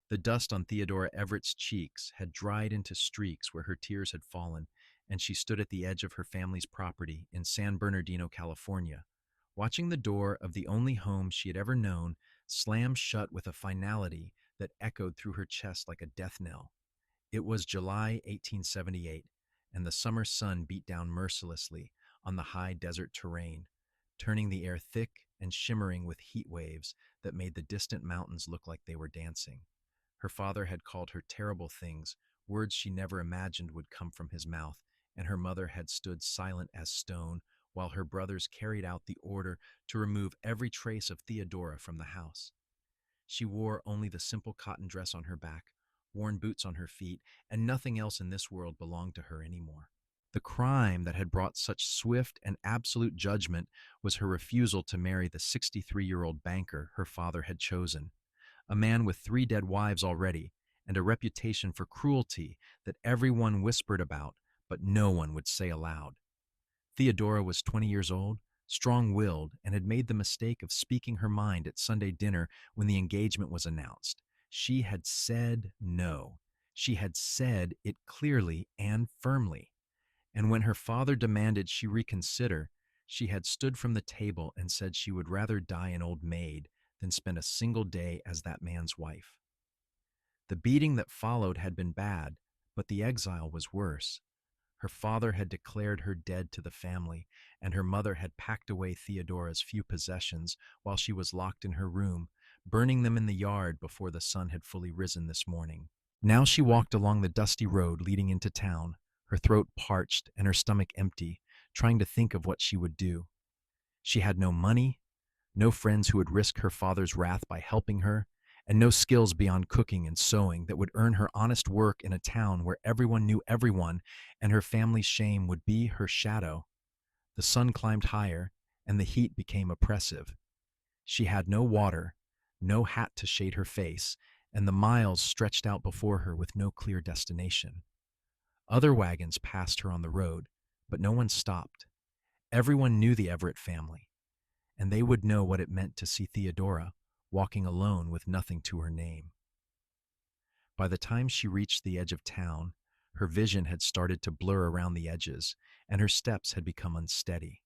The dust on Theodora Everett's cheeks had dried into streaks where her tears had fallen, and she stood at the edge of her family's property in San Bernardino, California, watching the door of the only home she had ever known slam shut with a finality that echoed through her chest like a death knell. It was July 1878, and the summer sun beat down mercilessly on the high desert terrain, turning the air thick and shimmering with heat waves that made the distant mountains look like they were dancing. Her father had called her terrible things, words she never imagined would come from his mouth, and her mother had stood silent as stone while her brothers carried out the order to remove every trace of Theodora from the house. She wore only the simple cotton dress on her back, worn boots on her feet, and nothing else in this world belonged to her anymore. The crime that had brought such swift and absolute judgment was her refusal to marry the 63-year-old banker her father had chosen, a man with 3 dead wives already and a reputation for cruelty that everyone whispered about, but no one would say aloud. Theodora was 20 years old, strong-willed, and had made the mistake of speaking her mind at Sunday dinner when the engagement was announced. She had said no. She had said it clearly and firmly. And when her father demanded she reconsider, she had stood from the table and said she would rather die an old maid than spend a single day as that man's wife. The beating that followed had been bad, but the exile was worse. Her father had declared her dead to the family, and her mother had packed away Theodora's few possessions while she was locked in her room, burning them in the yard before the sun had fully risen this morning. Now she walked along the dusty road leading into town, her throat parched and her stomach empty, trying to think of what she would do. She had no money, no friends who would risk her father's wrath by helping her, and no skills beyond cooking and sewing that would earn her honest work in a town where everyone knew everyone and her family's shame would be her shadow. The sun climbed higher, and the heat became oppressive. She had no water, no hat to shade her face, and the miles stretched out before her with no clear destination. Other wagons passed her on the road, but no one stopped. Everyone knew the Everett family, and they would know what it meant to see Theodora walking alone with nothing to her name. By the time she reached the edge of town, her vision had started to blur around the edges, and her steps had become unsteady.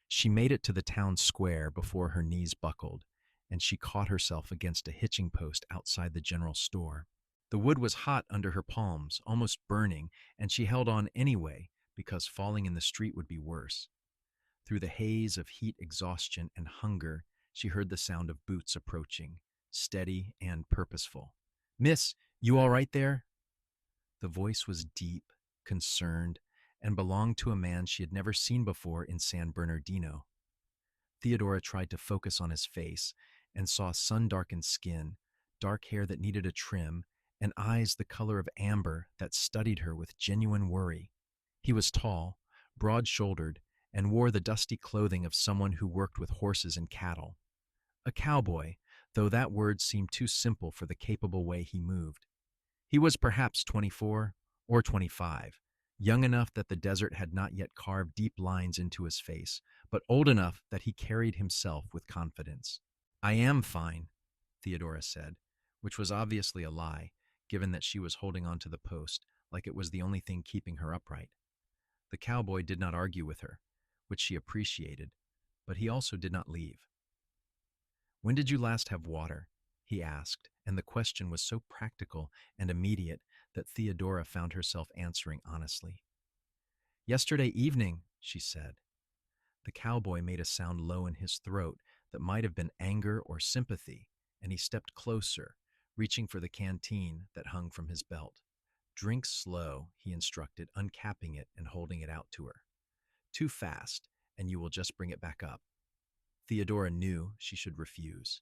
She made it to the town square before her knees buckled, and she caught herself against a hitching post outside the general store. The wood was hot under her palms, almost burning, and she held on anyway because falling in the street would be worse. Through the haze of heat, exhaustion, and hunger, she heard the sound of boots approaching, steady and purposeful. "Miss, you all right there?" The voice was deep, concerned, and belonged to a man she had never seen before in San Bernardino. Theodora tried to focus on his face and saw sun-darkened skin, dark hair that needed a trim, and eyes the color of amber that studied her with genuine worry. He was tall, broad-shouldered, and wore the dusty clothing of someone who worked with horses and cattle. A cowboy, though that word seemed too simple for the capable way he moved. He was perhaps 24 or 25, young enough that the desert had not yet carved deep lines into his face, but old enough that he carried himself with confidence. "I am fine," Theodora said, which was obviously a lie, given that she was holding on to the post like it was the only thing keeping her upright. The cowboy did not argue with her, which she appreciated, but he also did not leave. "When did you last have water?" he asked, and the question was so practical and immediate that Theodora found herself answering honestly. "Yesterday evening," she said. The cowboy made a sound low in his throat that might have been anger or sympathy, and he stepped closer, reaching for the canteen that hung from his belt. "Drink slow," he instructed, uncapping it and holding it out to her. "Too fast, and you will just bring it back up." Theodora knew she should refuse,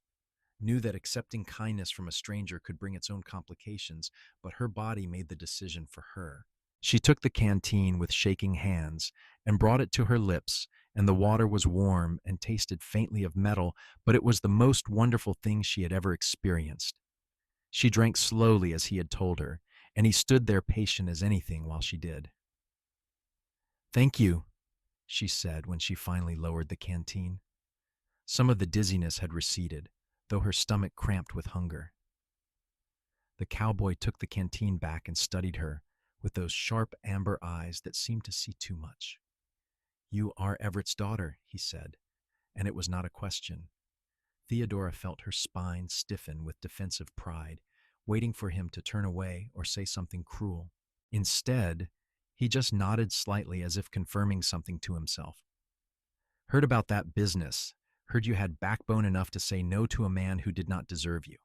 knew that accepting kindness from a stranger could bring its own complications, but her body made the decision for her. She took the canteen with shaking hands and brought it to her lips, and the water was warm and tasted faintly of metal, but it was the most wonderful thing she had ever experienced. She drank slowly as he had told her, and he stood there patient as anything while she did. "Thank you," she said when she finally lowered the canteen. Some of the dizziness had receded, though her stomach cramped with hunger. The cowboy took the canteen back and studied her with those sharp amber eyes that seemed to see too much. "You are Everett's daughter," he said, and it was not a question. Theodora felt her spine stiffen with defensive pride, waiting for him to turn away or say something cruel. Instead, he just nodded slightly as if confirming something to himself. "Heard about that business. Heard you had backbone enough to say no to a man who did not deserve you.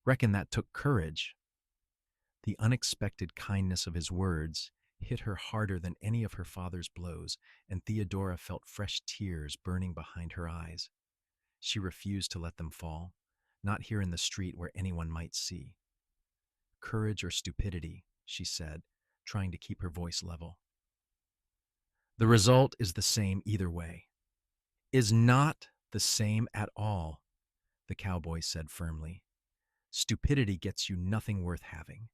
Reckon that took courage." The unexpected kindness of his words hit her harder than any of her father's blows, and Theodora felt fresh tears burning behind her eyes. She refused to let them fall, not here in the street where anyone might see. "Courage or stupidity," she said, trying to keep her voice level. "The result is the same either way." "Is not the same at all," the cowboy said firmly. "Stupidity gets you nothing worth having.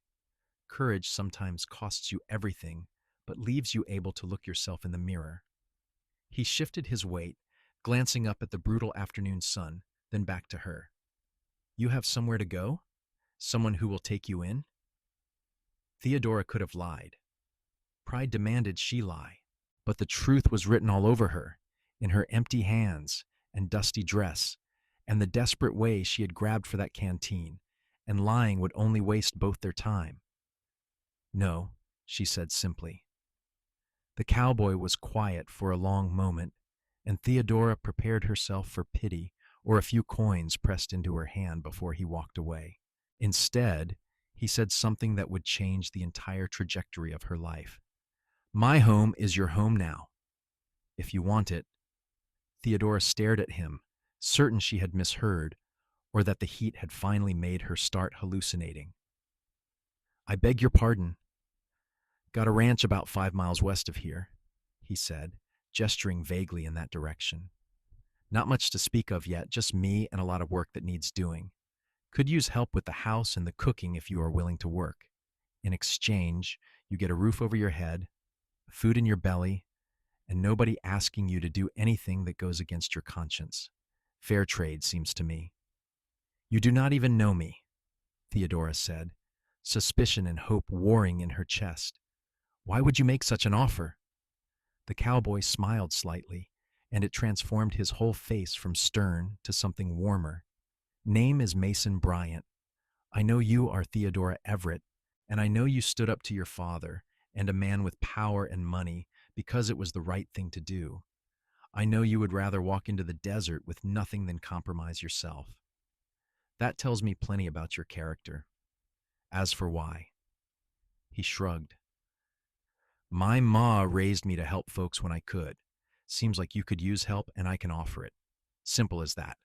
Courage sometimes costs you everything, but leaves you able to look yourself in the mirror." He shifted his weight, glancing up at the brutal afternoon sun, then back to her. "You have somewhere to go? Someone who will take you in?" Theodora could have lied. Pride demanded she lie, but the truth was written all over her, in her empty hands and dusty dress, and the desperate way she had grabbed for that canteen, and lying would only waste both their time. "No," she said simply. The cowboy was quiet for a long moment, and Theodora prepared herself for pity or a few coins pressed into her hand before he walked away. Instead, he said something that would change the entire trajectory of her life. "My home is your home now, if you want it." Theodora stared at him, certain she had misheard, or that the heat had finally made her start hallucinating. "I beg your pardon." "Got a ranch about 5 miles west of here," he said, gesturing vaguely in that direction. "Not much to speak of yet, just me and a lot of work that needs doing. Could use help with the house and the cooking if you are willing to work. In exchange, you get a roof over your head, food in your belly, and nobody asking you to do anything that goes against your conscience. Fair trade, seems to me." "You do not even know me," Theodora said, suspicion and hope warring in her chest. "Why would you make such an offer?" The cowboy smiled slightly, and it transformed his whole face from stern to something warmer. "Name is Mason Bryant. I know you are Theodora Everett, and I know you stood up to your father and a man with power and money because it was the right thing to do. I know you would rather walk into the desert with nothing than compromise yourself. That tells me plenty about your character. As for why," he shrugged. "My ma raised me to help folks when I could. Seems like you could use help and I can offer it. Simple as that."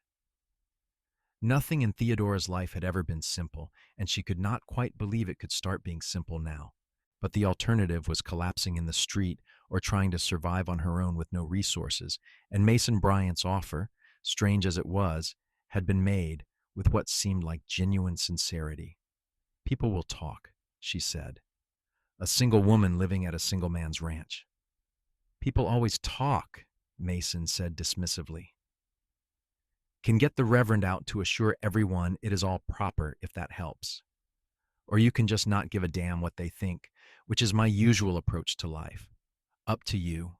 Nothing in Theodora's life had ever been simple, and she could not quite believe it could start being simple now. But the alternative was collapsing in the street or trying to survive on her own with no resources, and Mason Bryant's offer, strange as it was, had been made with what seemed like genuine sincerity. "People will talk," she said. "A single woman living at a single man's ranch." "People always talk," Mason said dismissively. "Can get the reverend out to assure everyone it is all proper if that helps. Or you can just not give a damn what they think, which is my usual approach to life. Up to you."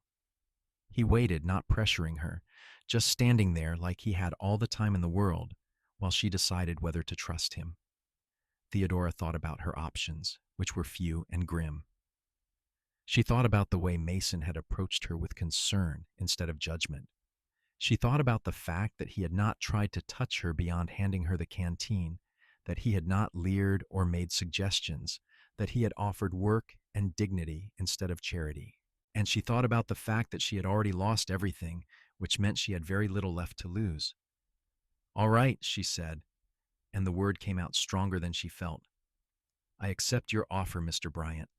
He waited, not pressuring her, just standing there like he had all the time in the world, while she decided whether to trust him. Theodora thought about her options, which were few and grim. She thought about the way Mason had approached her with concern instead of judgment. She thought about the fact that he had not tried to touch her beyond handing her the canteen, that he had not leered or made suggestions, that he had offered work and dignity instead of charity. And she thought about the fact that she had already lost everything, which meant she had very little left to lose. "All right," she said, and the word came out stronger than she felt. "I accept your offer, Mr. Bryant.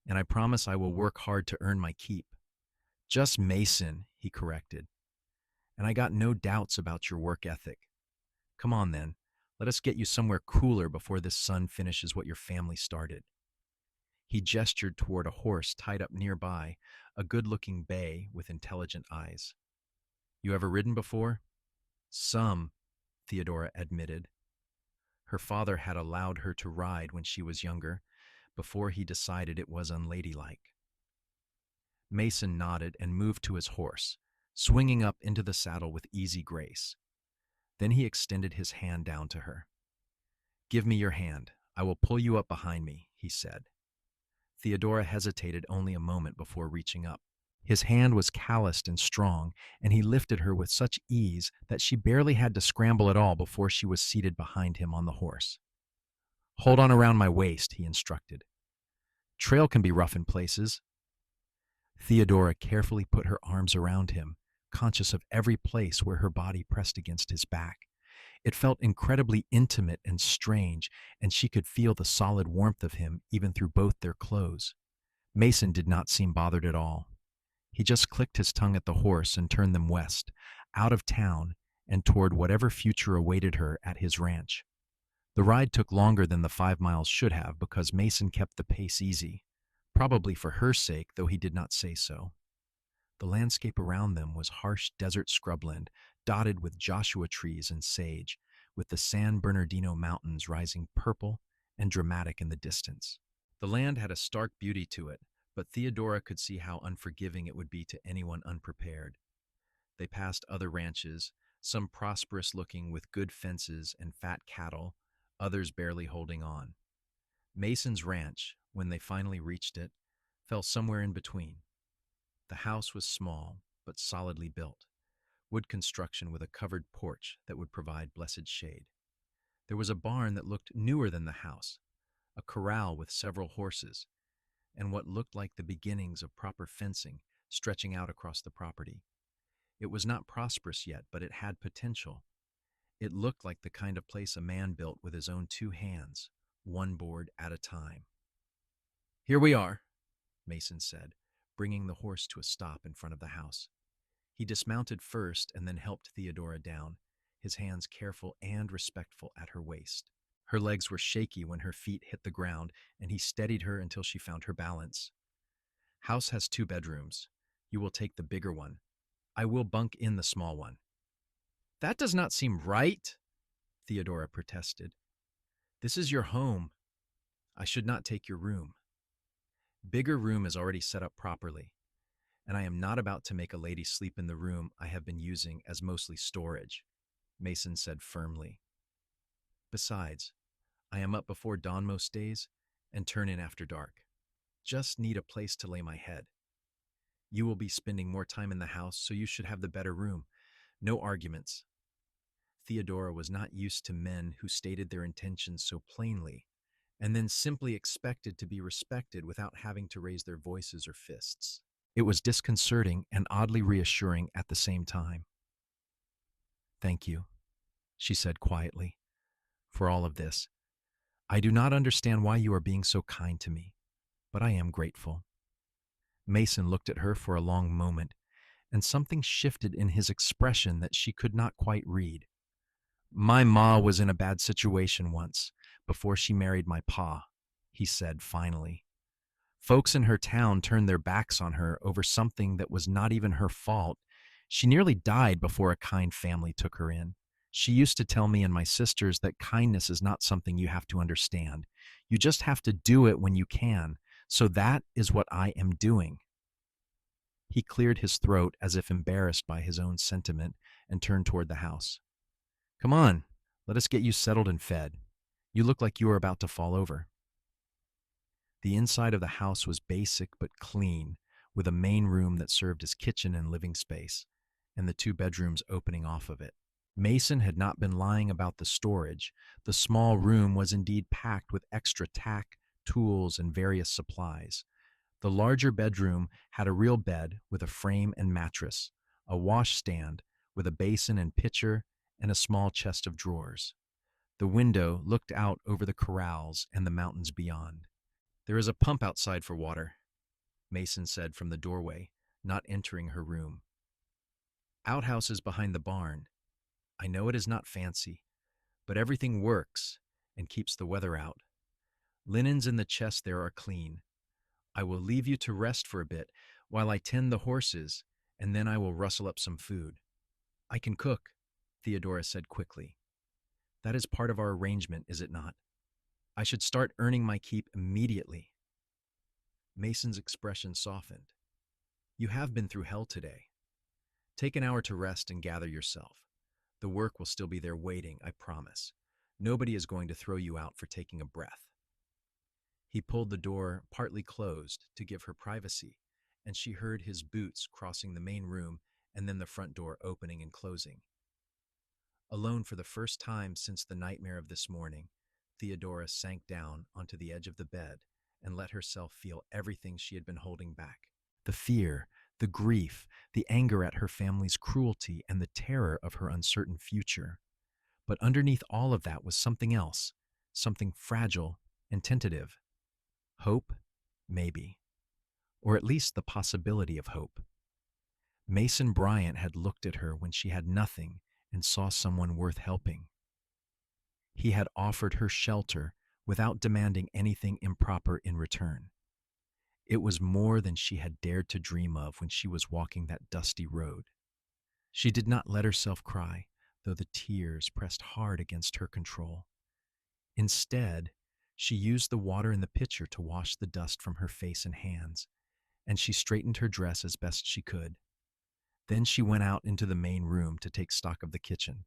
And I promise I will work hard to earn my keep." "Just Mason," he corrected. "And I got no doubts about your work ethic. Come on then, let us get you somewhere cooler before this sun finishes what your family started." He gestured toward a horse tied up nearby, a good-looking bay with intelligent eyes. "You ever ridden before?" "Some," Theodora admitted. Her father had allowed her to ride when she was younger, before he decided it was unladylike. Mason nodded and moved to his horse, swinging up into the saddle with easy grace. Then he extended his hand down to her. "Give me your hand. I will pull you up behind me," he said. Theodora hesitated only a moment before reaching up. His hand was calloused and strong, and he lifted her with such ease that she barely had to scramble at all before she was seated behind him on the horse. "Hold on around my waist," he instructed. "Trail can be rough in places." Theodora carefully put her arms around him, conscious of every place where her body pressed against his back. It felt incredibly intimate and strange, and she could feel the solid warmth of him even through both their clothes. Mason did not seem bothered at all. He just clicked his tongue at the horse and turned them west, out of town, and toward whatever future awaited her at his ranch. The ride took longer than the 5 miles should have because Mason kept the pace easy, probably for her sake, though he did not say so. The landscape around them was harsh desert scrubland, dotted with Joshua trees and sage, with the San Bernardino mountains rising purple and dramatic in the distance. The land had a stark beauty to it, but Theodora could see how unforgiving it would be to anyone unprepared. They passed other ranches, some prosperous-looking with good fences and fat cattle, others barely holding on. Mason's ranch, when they finally reached it, fell somewhere in between. The house was small, but solidly built, wood construction with a covered porch that would provide blessed shade. There was a barn that looked newer than the house, a corral with several horses, and what looked like the beginnings of proper fencing stretching out across the property. It was not prosperous yet, but it had potential. It looked like the kind of place a man built with his own 2 hands, one board at a time. "Here we are," Mason said, bringing the horse to a stop in front of the house. He dismounted first and then helped Theodora down, his hands careful and respectful at her waist. Her legs were shaky when her feet hit the ground, and he steadied her until she found her balance. "House has 2 bedrooms. You will take the bigger one. I will bunk in the small one." "That does not seem right," Theodora protested. "This is your home. I should not take your room." "Bigger room is already set up properly, and I am not about to make a lady sleep in the room I have been using as mostly storage," Mason said firmly. "Besides, I am up before dawn most days and turn in after dark. Just need a place to lay my head. You will be spending more time in the house, so you should have the better room. No arguments." Theodora was not used to men who stated their intentions so plainly, and then simply expected to be respected without having to raise their voices or fists. It was disconcerting and oddly reassuring at the same time. "Thank you," she said quietly, "for all of this. I do not understand why you are being so kind to me, but I am grateful." Mason looked at her for a long moment, and something shifted in his expression that she could not quite read. "My ma was in a bad situation once, before she married my pa," he said finally. "Folks in her town turned their backs on her over something that was not even her fault. She nearly died before a kind family took her in. She used to tell me and my sisters that kindness is not something you have to understand. You just have to do it when you can. So that is what I am doing." He cleared his throat as if embarrassed by his own sentiment and turned toward the house. "Come on, let us get you settled and fed. You look like you are about to fall over." The inside of the house was basic but clean, with a main room that served as kitchen and living space, and the 2 bedrooms opening off of it. Mason had not been lying about the storage. The small room was indeed packed with extra tack, tools, and various supplies. The larger bedroom had a real bed with a frame and mattress, a washstand with a basin and pitcher, and a small chest of drawers. The window looked out over the corrals and the mountains beyond. "There is a pump outside for water," Mason said from the doorway, not entering her room. "Outhouse is behind the barn. I know it is not fancy, but everything works and keeps the weather out. Linens in the chest there are clean. I will leave you to rest for a bit while I tend the horses, and then I will rustle up some food." "I can cook," Theodora said quickly. That is part of our arrangement, is it not? I should start earning my keep immediately. Mason's expression softened. You have been through hell today. Take an hour to rest and gather yourself. The work will still be there waiting, I promise. Nobody is going to throw you out for taking a breath. He pulled the door partly closed to give her privacy, and she heard his boots crossing the main room and then the front door opening and closing. Alone for the first time since the nightmare of this morning, Theodora sank down onto the edge of the bed and let herself feel everything she had been holding back. The fear, the grief, the anger at her family's cruelty, and the terror of her uncertain future. But underneath all of that was something else, something fragile and tentative. Hope? Maybe. Or at least the possibility of hope. Mason Bryant had looked at her when she had nothing and saw someone worth helping. He had offered her shelter without demanding anything improper in return. It was more than she had dared to dream of when she was walking that dusty road. She did not let herself cry, though the tears pressed hard against her control. Instead, she used the water in the pitcher to wash the dust from her face and hands, and she straightened her dress as best she could. Then she went out into the main room to take stock of the kitchen.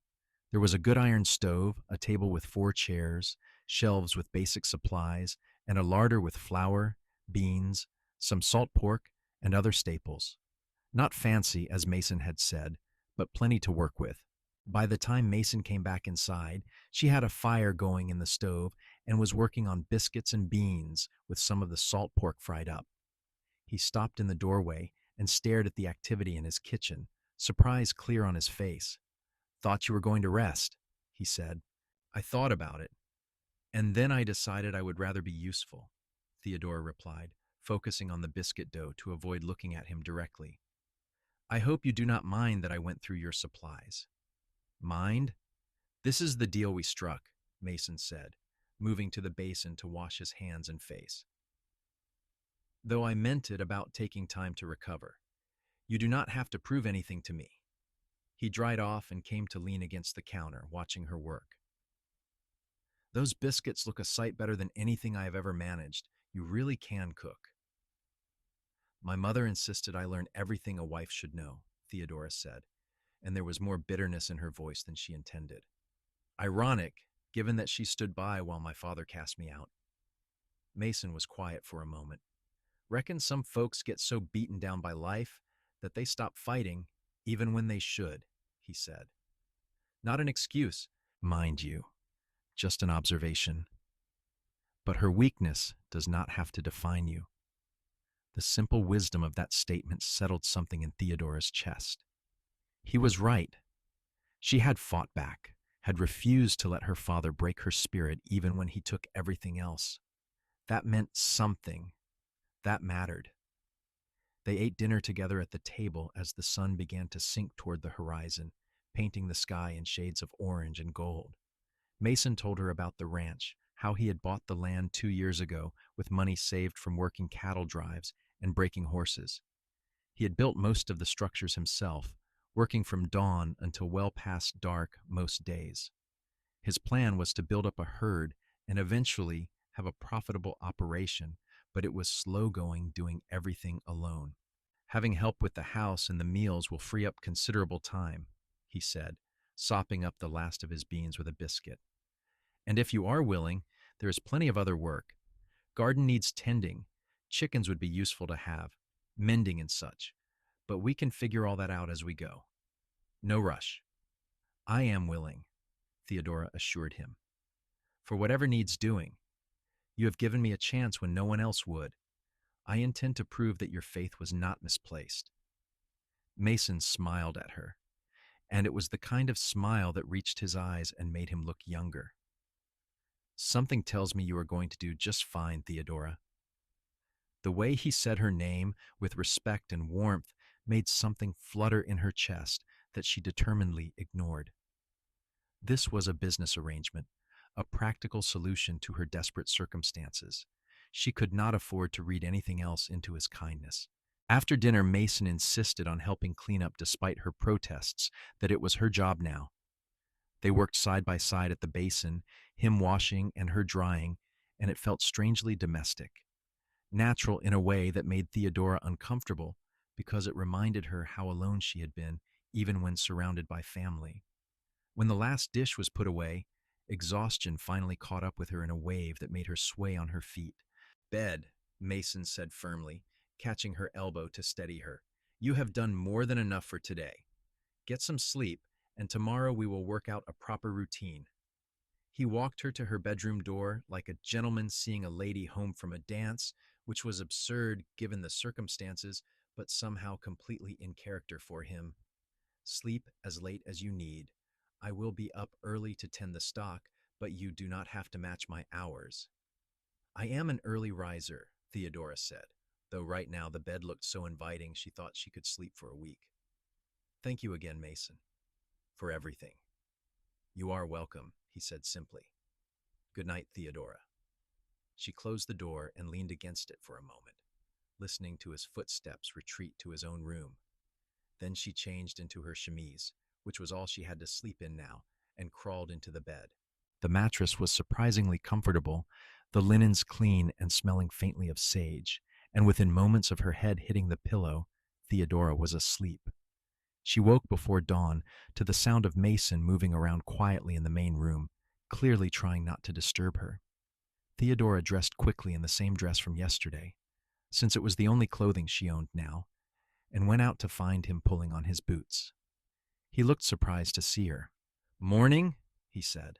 There was a good iron stove, a table with 4 chairs, shelves with basic supplies, and a larder with flour, beans, some salt pork, and other staples. Not fancy, as Mason had said, but plenty to work with. By the time Mason came back inside, she had a fire going in the stove and was working on biscuits and beans with some of the salt pork fried up. He stopped in the doorway and stared at the activity in his kitchen, surprise clear on his face. Thought you were going to rest, he said. I thought about it, and then I decided I would rather be useful, Theodora replied, focusing on the biscuit dough to avoid looking at him directly. I hope you do not mind that I went through your supplies. Mind? This is the deal we struck, Mason said, moving to the basin to wash his hands and face. Though I meant it about taking time to recover. You do not have to prove anything to me. He dried off and came to lean against the counter, watching her work. Those biscuits look a sight better than anything I have ever managed. You really can cook. My mother insisted I learn everything a wife should know, Theodora said, and there was more bitterness in her voice than she intended. Ironic, given that she stood by while my father cast me out. Mason was quiet for a moment. Reckon some folks get so beaten down by life that they stop fighting even when they should, he said. Not an excuse, mind you, just an observation. But her weakness does not have to define you. The simple wisdom of that statement settled something in Theodora's chest. He was right. She had fought back, had refused to let her father break her spirit even when he took everything else. That meant something. That mattered. They ate dinner together at the table as the sun began to sink toward the horizon, painting the sky in shades of orange and gold. Mason told her about the ranch, how he had bought the land 2 years ago with money saved from working cattle drives and breaking horses. He had built most of the structures himself, working from dawn until well past dark most days. His plan was to build up a herd and eventually have a profitable operation, but it was slow going doing everything alone. Having help with the house and the meals will free up considerable time, he said, sopping up the last of his beans with a biscuit. And if you are willing, there is plenty of other work. Garden needs tending. Chickens would be useful to have, mending and such. But we can figure all that out as we go. No rush. I am willing, Theodora assured him. For whatever needs doing. You have given me a chance when no one else would. I intend to prove that your faith was not misplaced. Mason smiled at her, and it was the kind of smile that reached his eyes and made him look younger. Something tells me you are going to do just fine, Theodora. The way he said her name with respect and warmth made something flutter in her chest that she determinedly ignored. This was a business arrangement, a practical solution to her desperate circumstances. She could not afford to read anything else into his kindness. After dinner, Mason insisted on helping clean up despite her protests that it was her job now. They worked side by side at the basin, him washing and her drying, and it felt strangely domestic, natural in a way that made Theodora uncomfortable because it reminded her how alone she had been, even when surrounded by family. When the last dish was put away, exhaustion finally caught up with her in a wave that made her sway on her feet. Bed, Mason said firmly, catching her elbow to steady her. You have done more than enough for today. Get some sleep, and tomorrow we will work out a proper routine. He walked her to her bedroom door like a gentleman seeing a lady home from a dance, which was absurd given the circumstances, but somehow completely in character for him. Sleep as late as you need. I will be up early to tend the stock, but you do not have to match my hours. I am an early riser, Theodora said, though right now the bed looked so inviting she thought she could sleep for a week. Thank you again, Mason, for everything. You are welcome, he said simply. Good night, Theodora. She closed the door and leaned against it for a moment, listening to his footsteps retreat to his own room. Then she changed into her chemise, which was all she had to sleep in now, and crawled into the bed. The mattress was surprisingly comfortable, the linens clean and smelling faintly of sage, and within moments of her head hitting the pillow, Theodora was asleep. She woke before dawn to the sound of Mason moving around quietly in the main room, clearly trying not to disturb her. Theodora dressed quickly in the same dress from yesterday, since it was the only clothing she owned now, and went out to find him pulling on his boots. He looked surprised to see her. Morning, he said.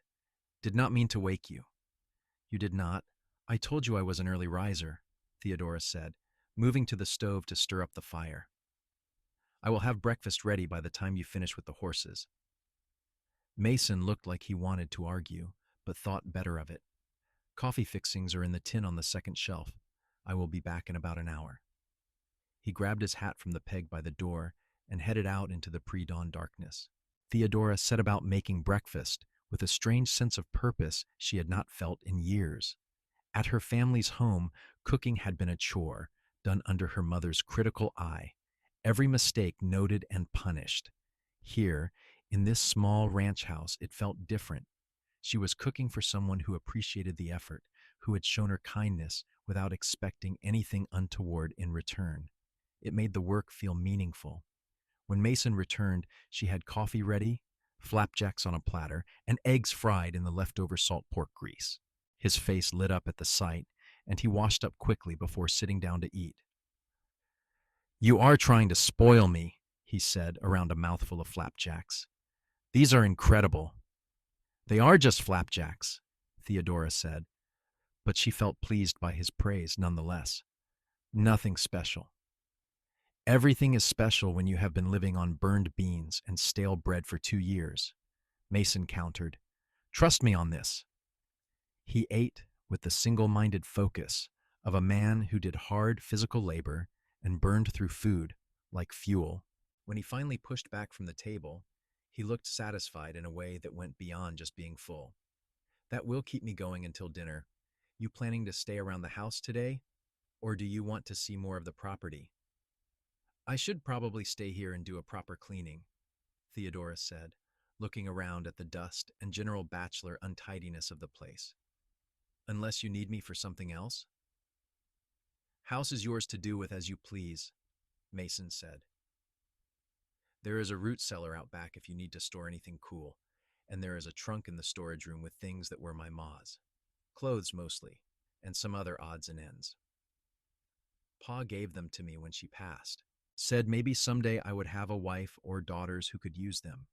Did not mean to wake you. You did not. I told you I was an early riser, Theodora said, moving to the stove to stir up the fire. I will have breakfast ready by the time you finish with the horses. Mason looked like he wanted to argue, but thought better of it. Coffee fixings are in the tin on the second shelf. I will be back in about an hour. He grabbed his hat from the peg by the door and headed out into the pre-dawn darkness. Theodora set about making breakfast with a strange sense of purpose she had not felt in years. At her family's home, cooking had been a chore, done under her mother's critical eye, every mistake noted and punished. Here, in this small ranch house, it felt different. She was cooking for someone who appreciated the effort, who had shown her kindness without expecting anything untoward in return. It made the work feel meaningful. When Mason returned, she had coffee ready, flapjacks on a platter, and eggs fried in the leftover salt pork grease. His face lit up at the sight, and he washed up quickly before sitting down to eat. You are trying to spoil me, he said around a mouthful of flapjacks. These are incredible. They are just flapjacks, Theodora said, but she felt pleased by his praise nonetheless. Nothing special. Everything is special when you have been living on burned beans and stale bread for 2 years, Mason countered. Trust me on this. He ate with the single-minded focus of a man who did hard physical labor and burned through food like fuel. When he finally pushed back from the table, he looked satisfied in a way that went beyond just being full. That will keep me going until dinner. You planning to stay around the house today, or do you want to see more of the property? I should probably stay here and do a proper cleaning, Theodora said, looking around at the dust and general bachelor untidiness of the place. Unless you need me for something else? House is yours to do with as you please, Mason said. There is a root cellar out back if you need to store anything cool, and there is a trunk in the storage room with things that were my ma's. Clothes mostly, and some other odds and ends. Pa gave them to me when she passed. Said maybe someday I would have a wife or daughters who could use them.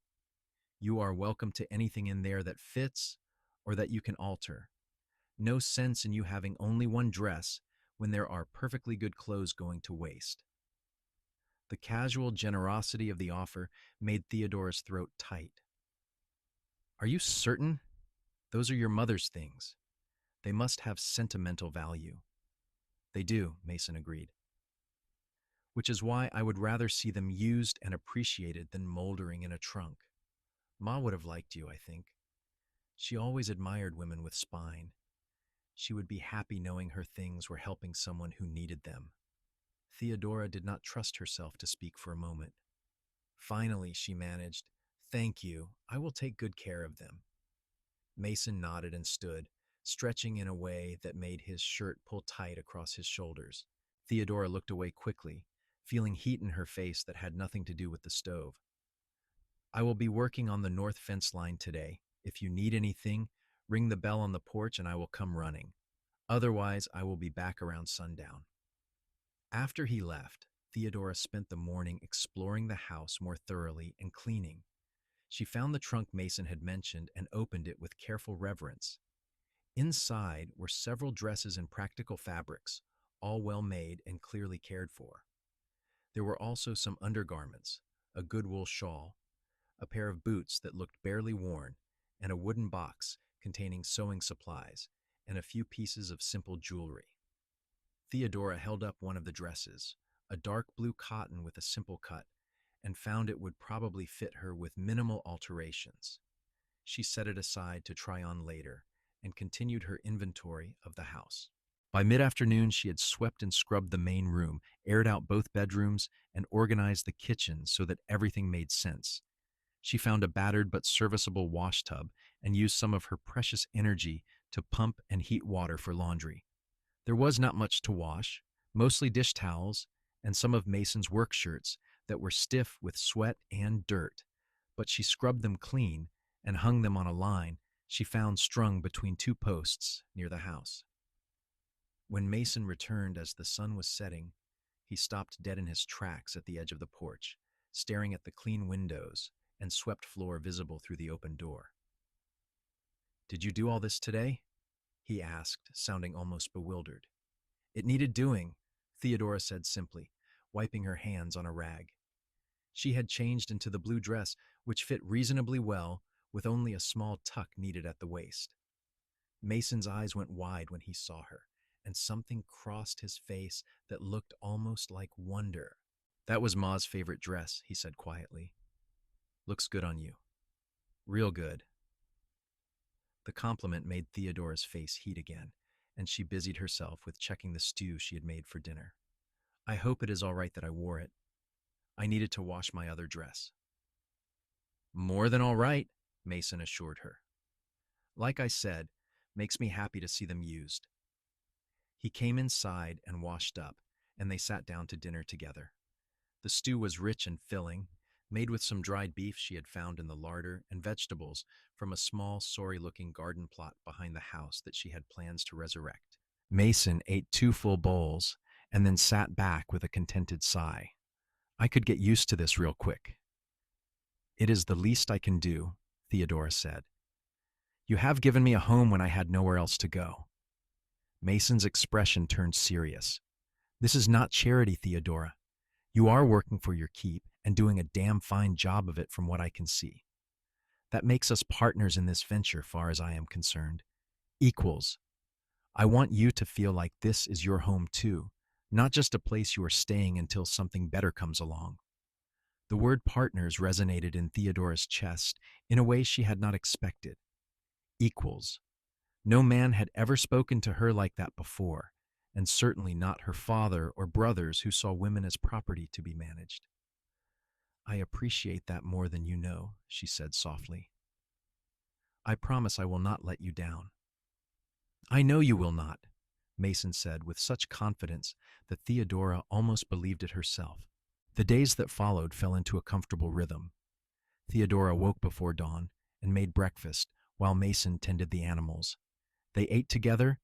You are welcome to anything in there that fits or that you can alter. No sense in you having only one dress when there are perfectly good clothes going to waste. The casual generosity of the offer made Theodora's throat tight. Are you certain? Those are your mother's things. They must have sentimental value. They do, Mason agreed. Which is why I would rather see them used and appreciated than moldering in a trunk. Ma would have liked you, I think. She always admired women with spine. She would be happy knowing her things were helping someone who needed them. Theodora did not trust herself to speak for a moment. Finally, she managed, Thank you. I will take good care of them. Mason nodded and stood, stretching in a way that made his shirt pull tight across his shoulders. Theodora looked away quickly, feeling heat in her face that had nothing to do with the stove. I will be working on the north fence line today. If you need anything, ring the bell on the porch and I will come running. Otherwise, I will be back around sundown. After he left, Theodora spent the morning exploring the house more thoroughly and cleaning. She found the trunk Mason had mentioned and opened it with careful reverence. Inside were several dresses in practical fabrics, all well made and clearly cared for. There were also some undergarments, a good wool shawl, a pair of boots that looked barely worn, and a wooden box containing sewing supplies and a few pieces of simple jewelry. Theodora held up one of the dresses, a dark blue cotton with a simple cut, and found it would probably fit her with minimal alterations. She set it aside to try on later and continued her inventory of the house. By mid-afternoon, she had swept and scrubbed the main room, aired out both bedrooms, and organized the kitchen so that everything made sense. She found a battered but serviceable wash tub and used some of her precious energy to pump and heat water for laundry. There was not much to wash, mostly dish towels and some of Mason's work shirts that were stiff with sweat and dirt, but she scrubbed them clean and hung them on a line she found strung between two posts near the house. When Mason returned as the sun was setting, he stopped dead in his tracks at the edge of the porch, staring at the clean windows and swept floor visible through the open door. "Did you do all this today?" he asked, sounding almost bewildered. "It needed doing," Theodora said simply, wiping her hands on a rag. She had changed into the blue dress, which fit reasonably well, with only a small tuck needed at the waist. Mason's eyes went wide when he saw her, and something crossed his face that looked almost like wonder. "That was Ma's favorite dress," he said quietly. "Looks good on you. Real good." The compliment made Theodora's face heat again, and she busied herself with checking the stew she had made for dinner. "I hope it is all right that I wore it. I needed to wash my other dress." "More than all right," Mason assured her. "Like I said, makes me happy to see them used." He came inside and washed up, and they sat down to dinner together. The stew was rich and filling, made with some dried beef she had found in the larder and vegetables from a small, sorry-looking garden plot behind the house that she had plans to resurrect. Mason ate 2 full bowls and then sat back with a contented sigh. "I could get used to this real quick." "It is the least I can do," Theodora said. "You have given me a home when I had nowhere else to go." Mason's expression turned serious. "This is not charity, Theodora. You are working for your keep and doing a damn fine job of it from what I can see. That makes us partners in this venture far as I am concerned. Equals. I want you to feel like this is your home too, not just a place you are staying until something better comes along." The word partners resonated in Theodora's chest in a way she had not expected. Equals. No man had ever spoken to her like that before, and certainly not her father or brothers who saw women as property to be managed. "I appreciate that more than you know," she said softly. "I promise I will not let you down." "I know you will not," Mason said with such confidence that Theodora almost believed it herself. The days that followed fell into a comfortable rhythm. Theodora woke before dawn and made breakfast while Mason tended the animals. They ate together,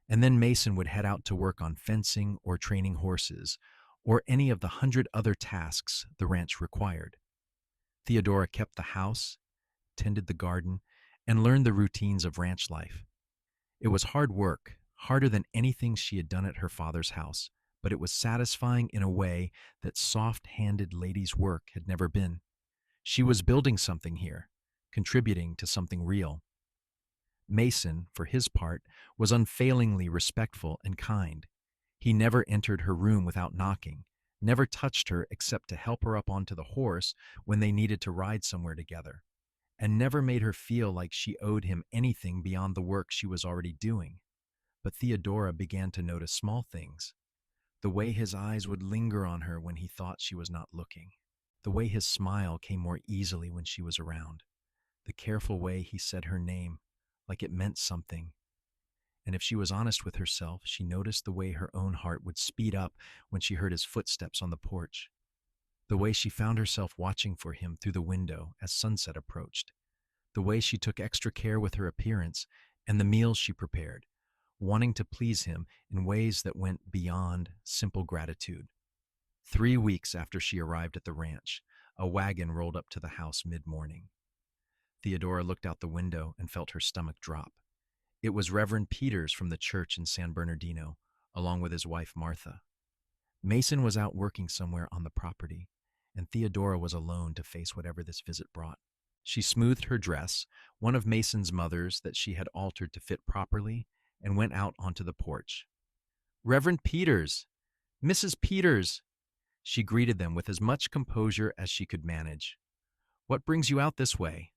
and then Mason would head out to work on fencing or training horses, or any of the 100 other tasks the ranch required. Theodora kept the house, tended the garden, and learned the routines of ranch life. It was hard work, harder than anything she had done at her father's house, but it was satisfying in a way that soft-handed ladies' work had never been. She was building something here, contributing to something real. Mason, for his part, was unfailingly respectful and kind. He never entered her room without knocking, never touched her except to help her up onto the horse when they needed to ride somewhere together, and never made her feel like she owed him anything beyond the work she was already doing. But Theodora began to notice small things. The way his eyes would linger on her when he thought she was not looking. the way his smile came more easily when she was around, the careful way he said her name, like it meant something. And if she was honest with herself, she noticed the way her own heart would speed up when she heard his footsteps on the porch, the way she found herself watching for him through the window as sunset approached, the way she took extra care with her appearance and the meals she prepared, wanting to please him in ways that went beyond simple gratitude. 3 weeks after she arrived at the ranch, a wagon rolled up to the house mid-morning. Theodora looked out the window and felt her stomach drop. It was Reverend Peters from the church in San Bernardino, along with his wife Martha. Mason was out working somewhere on the property, and Theodora was alone to face whatever this visit brought. She smoothed her dress, one of Mason's mother's that she had altered to fit properly, and went out onto the porch. "Reverend Peters! Mrs. Peters!" She greeted them with as much composure as she could manage. "What brings you out this way?"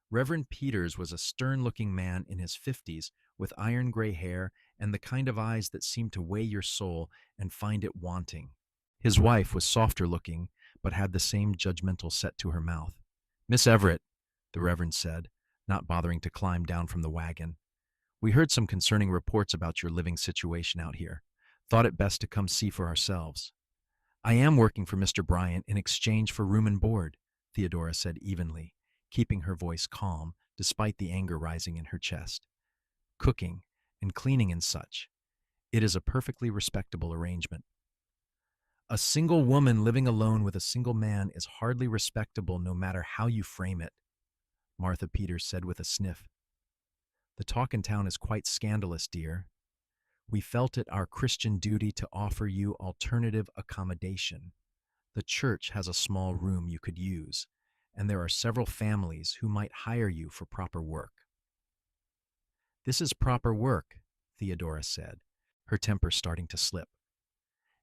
Reverend Peters was a stern-looking man in his 50s with iron gray hair and the kind of eyes that seemed to weigh your soul and find it wanting. His wife was softer-looking, but had the same judgmental set to her mouth. "Miss Everett," the Reverend said, not bothering to climb down from the wagon, "we heard some concerning reports about your living situation out here. Thought it best to come see for ourselves." "I am working for Mr. Bryant in exchange for room and board," Theodora said evenly, keeping her voice calm despite the anger rising in her chest. "Cooking and cleaning and such. It is a perfectly respectable arrangement." "A single woman living alone with a single man is hardly respectable no matter how you frame it," Martha Peters said with a sniff. "The talk in town is quite scandalous, dear. We felt it our Christian duty to offer you alternative accommodation. The church has a small room you could use, and there are several families who might hire you for proper work." "This is proper work," Theodora said, her temper starting to slip.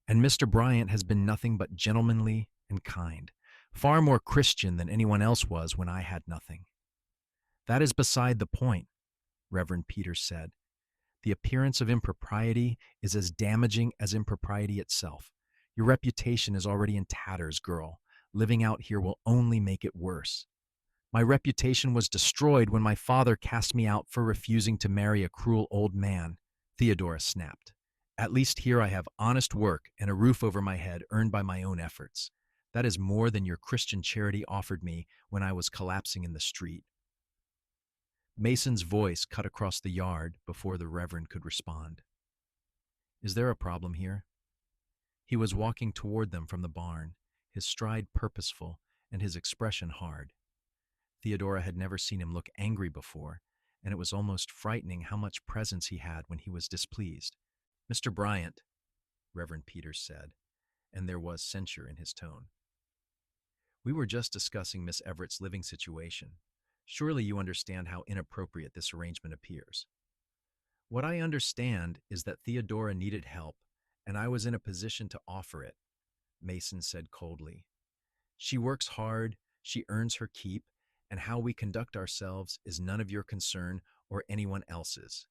"And Mr. Bryant has been nothing but gentlemanly and kind, far more Christian than anyone else was when I had nothing." "That is beside the point," Reverend Peters said. "The appearance of impropriety is as damaging as impropriety itself. Your reputation is already in tatters, girl. Living out here will only make it worse." "My reputation was destroyed when my father cast me out for refusing to marry a cruel old man," Theodora snapped. "At least here I have honest work and a roof over my head earned by my own efforts. That is more than your Christian charity offered me when I was collapsing in the street." Mason's voice cut across the yard before the Reverend could respond. "Is there a problem here?" He was walking toward them from the barn, his stride purposeful and his expression hard. Theodora had never seen him look angry before, and it was almost frightening how much presence he had when he was displeased. "Mr. Bryant," Reverend Peters said, and there was censure in his tone, "we were just discussing Miss Everett's living situation. Surely you understand how inappropriate this arrangement appears." "What I understand is that Theodora needed help, and I was in a position to offer it," Mason said coldly. "She works hard, she earns her keep, and how we conduct ourselves is none of your concern or anyone else's.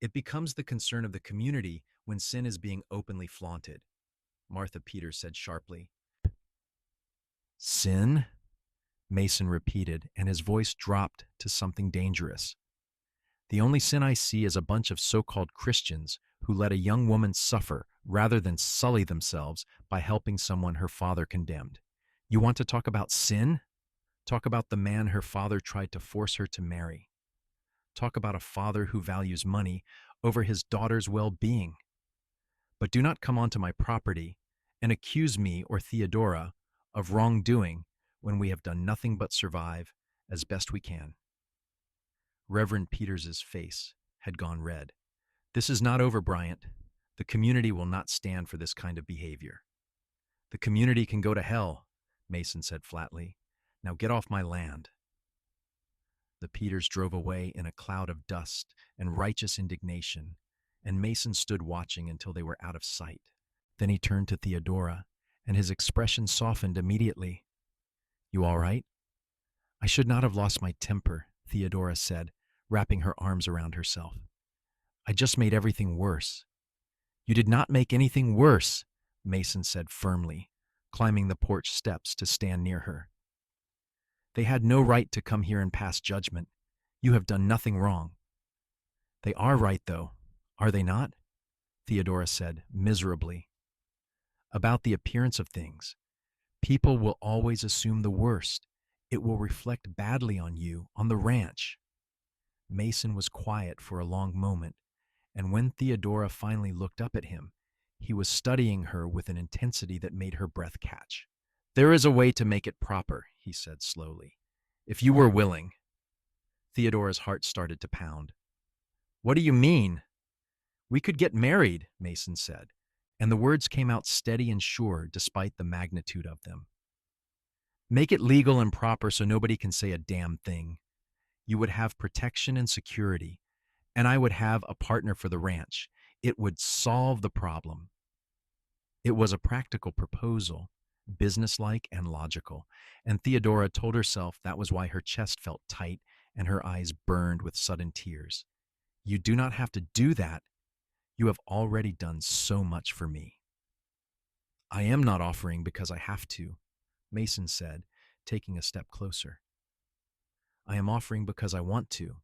It becomes the concern of the community when sin is being openly flaunted," Martha Peters said sharply. "Sin?" Mason repeated, and his voice dropped to something dangerous. "The only sin I see is a bunch of so-called Christians who let a young woman suffer rather than sully themselves by helping someone her father condemned. You want to talk about sin? Talk about the man her father tried to force her to marry. Talk about a father who values money over his daughter's well-being. But do not come onto my property and accuse me or Theodora of wrongdoing when we have done nothing but survive as best we can." Reverend Peters's face had gone red. "This is not over, Bryant. The community will not stand for this kind of behavior." "The community can go to hell," Mason said flatly. "Now get off my land." The Peters drove away in a cloud of dust and righteous indignation, and Mason stood watching until they were out of sight. Then he turned to Theodora, and his expression softened immediately. "You all right?" "I should not have lost my temper," Theodora said, wrapping her arms around herself. "I just made everything worse." "You did not make anything worse," Mason said firmly, climbing the porch steps to stand near her. They had no right to come here and pass judgment. You have done nothing wrong. They are right, though, are they not? Theodora said, miserably. About the appearance of things. People will always assume the worst. It will reflect badly on you, on the ranch. Mason was quiet for a long moment, and when Theodora finally looked up at him, he was studying her with an intensity that made her breath catch. There is a way to make it proper, he said slowly. If you were willing. Theodora's heart started to pound. What do you mean? We could get married, Mason said, and the words came out steady and sure despite the magnitude of them. Make it legal and proper so nobody can say a damn thing. You would have protection and security, and I would have a partner for the ranch. It would solve the problem. It was a practical proposal, businesslike and logical, and Theodora told herself that was why her chest felt tight and her eyes burned with sudden tears. You do not have to do that. You have already done so much for me. I am not offering because I have to, Mason said, taking a step closer. I am offering because I want to.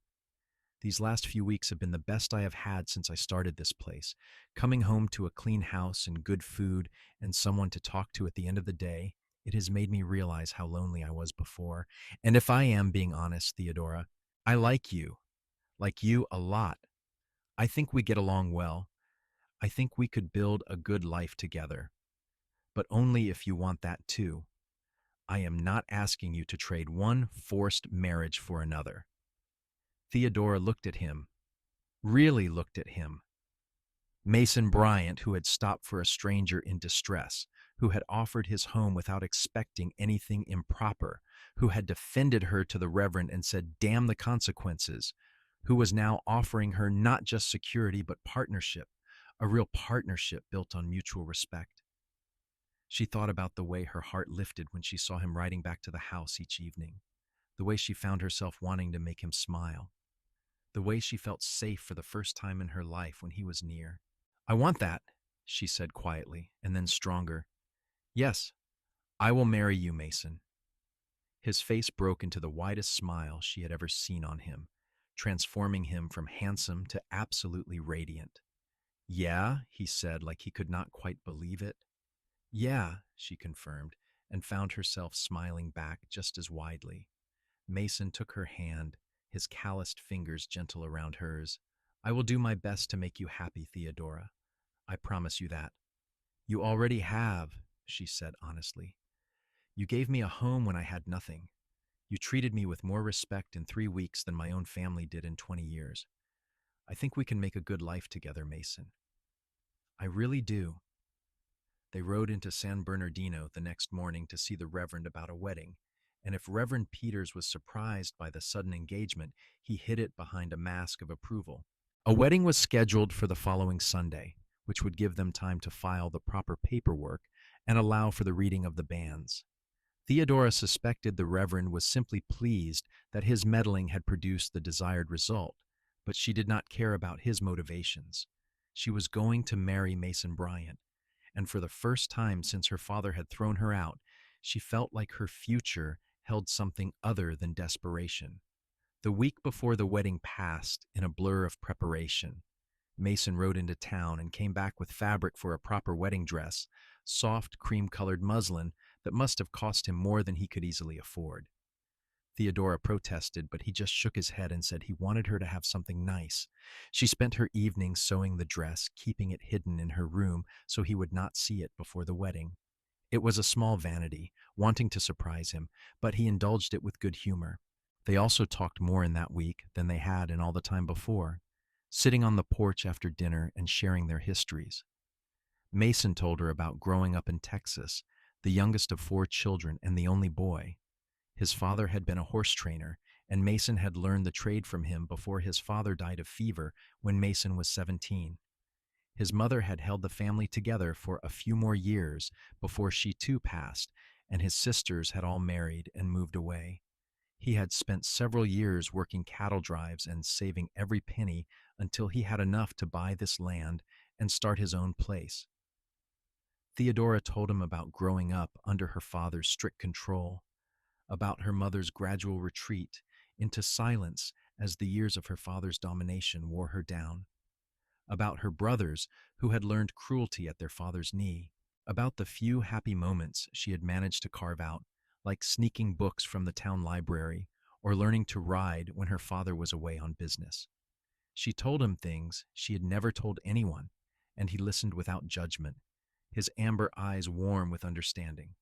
These last few weeks have been the best I have had since I started this place. Coming home to a clean house and good food and someone to talk to at the end of the day, it has made me realize how lonely I was before. And if I am being honest, Theodora, I like you a lot. I think we get along well. I think we could build a good life together. But only if you want that too. I am not asking you to trade one forced marriage for another. Theodora looked at him, really looked at him. Mason Bryant, who had stopped for a stranger in distress, who had offered his home without expecting anything improper, who had defended her to the Reverend and said, damn the consequences, who was now offering her not just security but partnership, a real partnership built on mutual respect. She thought about the way her heart lifted when she saw him riding back to the house each evening, the way she found herself wanting to make him smile, the way she felt safe for the first time in her life when he was near. I want that, she said quietly, and then stronger. Yes, I will marry you, Mason. His face broke into the widest smile she had ever seen on him, transforming him from handsome to absolutely radiant. Yeah, he said like he could not quite believe it. Yeah, she confirmed, and found herself smiling back just as widely. Mason took her hand, his calloused fingers gentle around hers. I will do my best to make you happy, Theodora. I promise you that. You already have, she said honestly. You gave me a home when I had nothing. You treated me with more respect in 3 weeks than my own family did in 20 years. I think we can make a good life together, Mason. I really do. They rode into San Bernardino the next morning to see the Reverend about a wedding, and if Reverend Peters was surprised by the sudden engagement, he hid it behind a mask of approval. A wedding was scheduled for the following Sunday, which would give them time to file the proper paperwork and allow for the reading of the banns. Theodora suspected the Reverend was simply pleased that his meddling had produced the desired result, but she did not care about his motivations. She was going to marry Mason Bryant, and for the first time since her father had thrown her out, she felt like her future held something other than desperation. The week before the wedding passed in a blur of preparation. Mason rode into town and came back with fabric for a proper wedding dress, soft cream-colored muslin that must have cost him more than he could easily afford. Theodora protested, but he just shook his head and said he wanted her to have something nice. She spent her evenings sewing the dress, keeping it hidden in her room so he would not see it before the wedding. It was a small vanity, wanting to surprise him, but he indulged it with good humor. They also talked more in that week than they had in all the time before, sitting on the porch after dinner and sharing their histories. Mason told her about growing up in Texas, the youngest of 4 children and the only boy. His father had been a horse trainer, and Mason had learned the trade from him before his father died of fever when Mason was 17. His mother had held the family together for a few more years before she too passed, and his sisters had all married and moved away. He had spent several years working cattle drives and saving every penny until he had enough to buy this land and start his own place. Theodora told him about growing up under her father's strict control, about her mother's gradual retreat into silence as the years of her father's domination wore her down, about her brothers who had learned cruelty at their father's knee, about the few happy moments she had managed to carve out, like sneaking books from the town library or learning to ride when her father was away on business. She told him things she had never told anyone, and he listened without judgment, his amber eyes warm with understanding.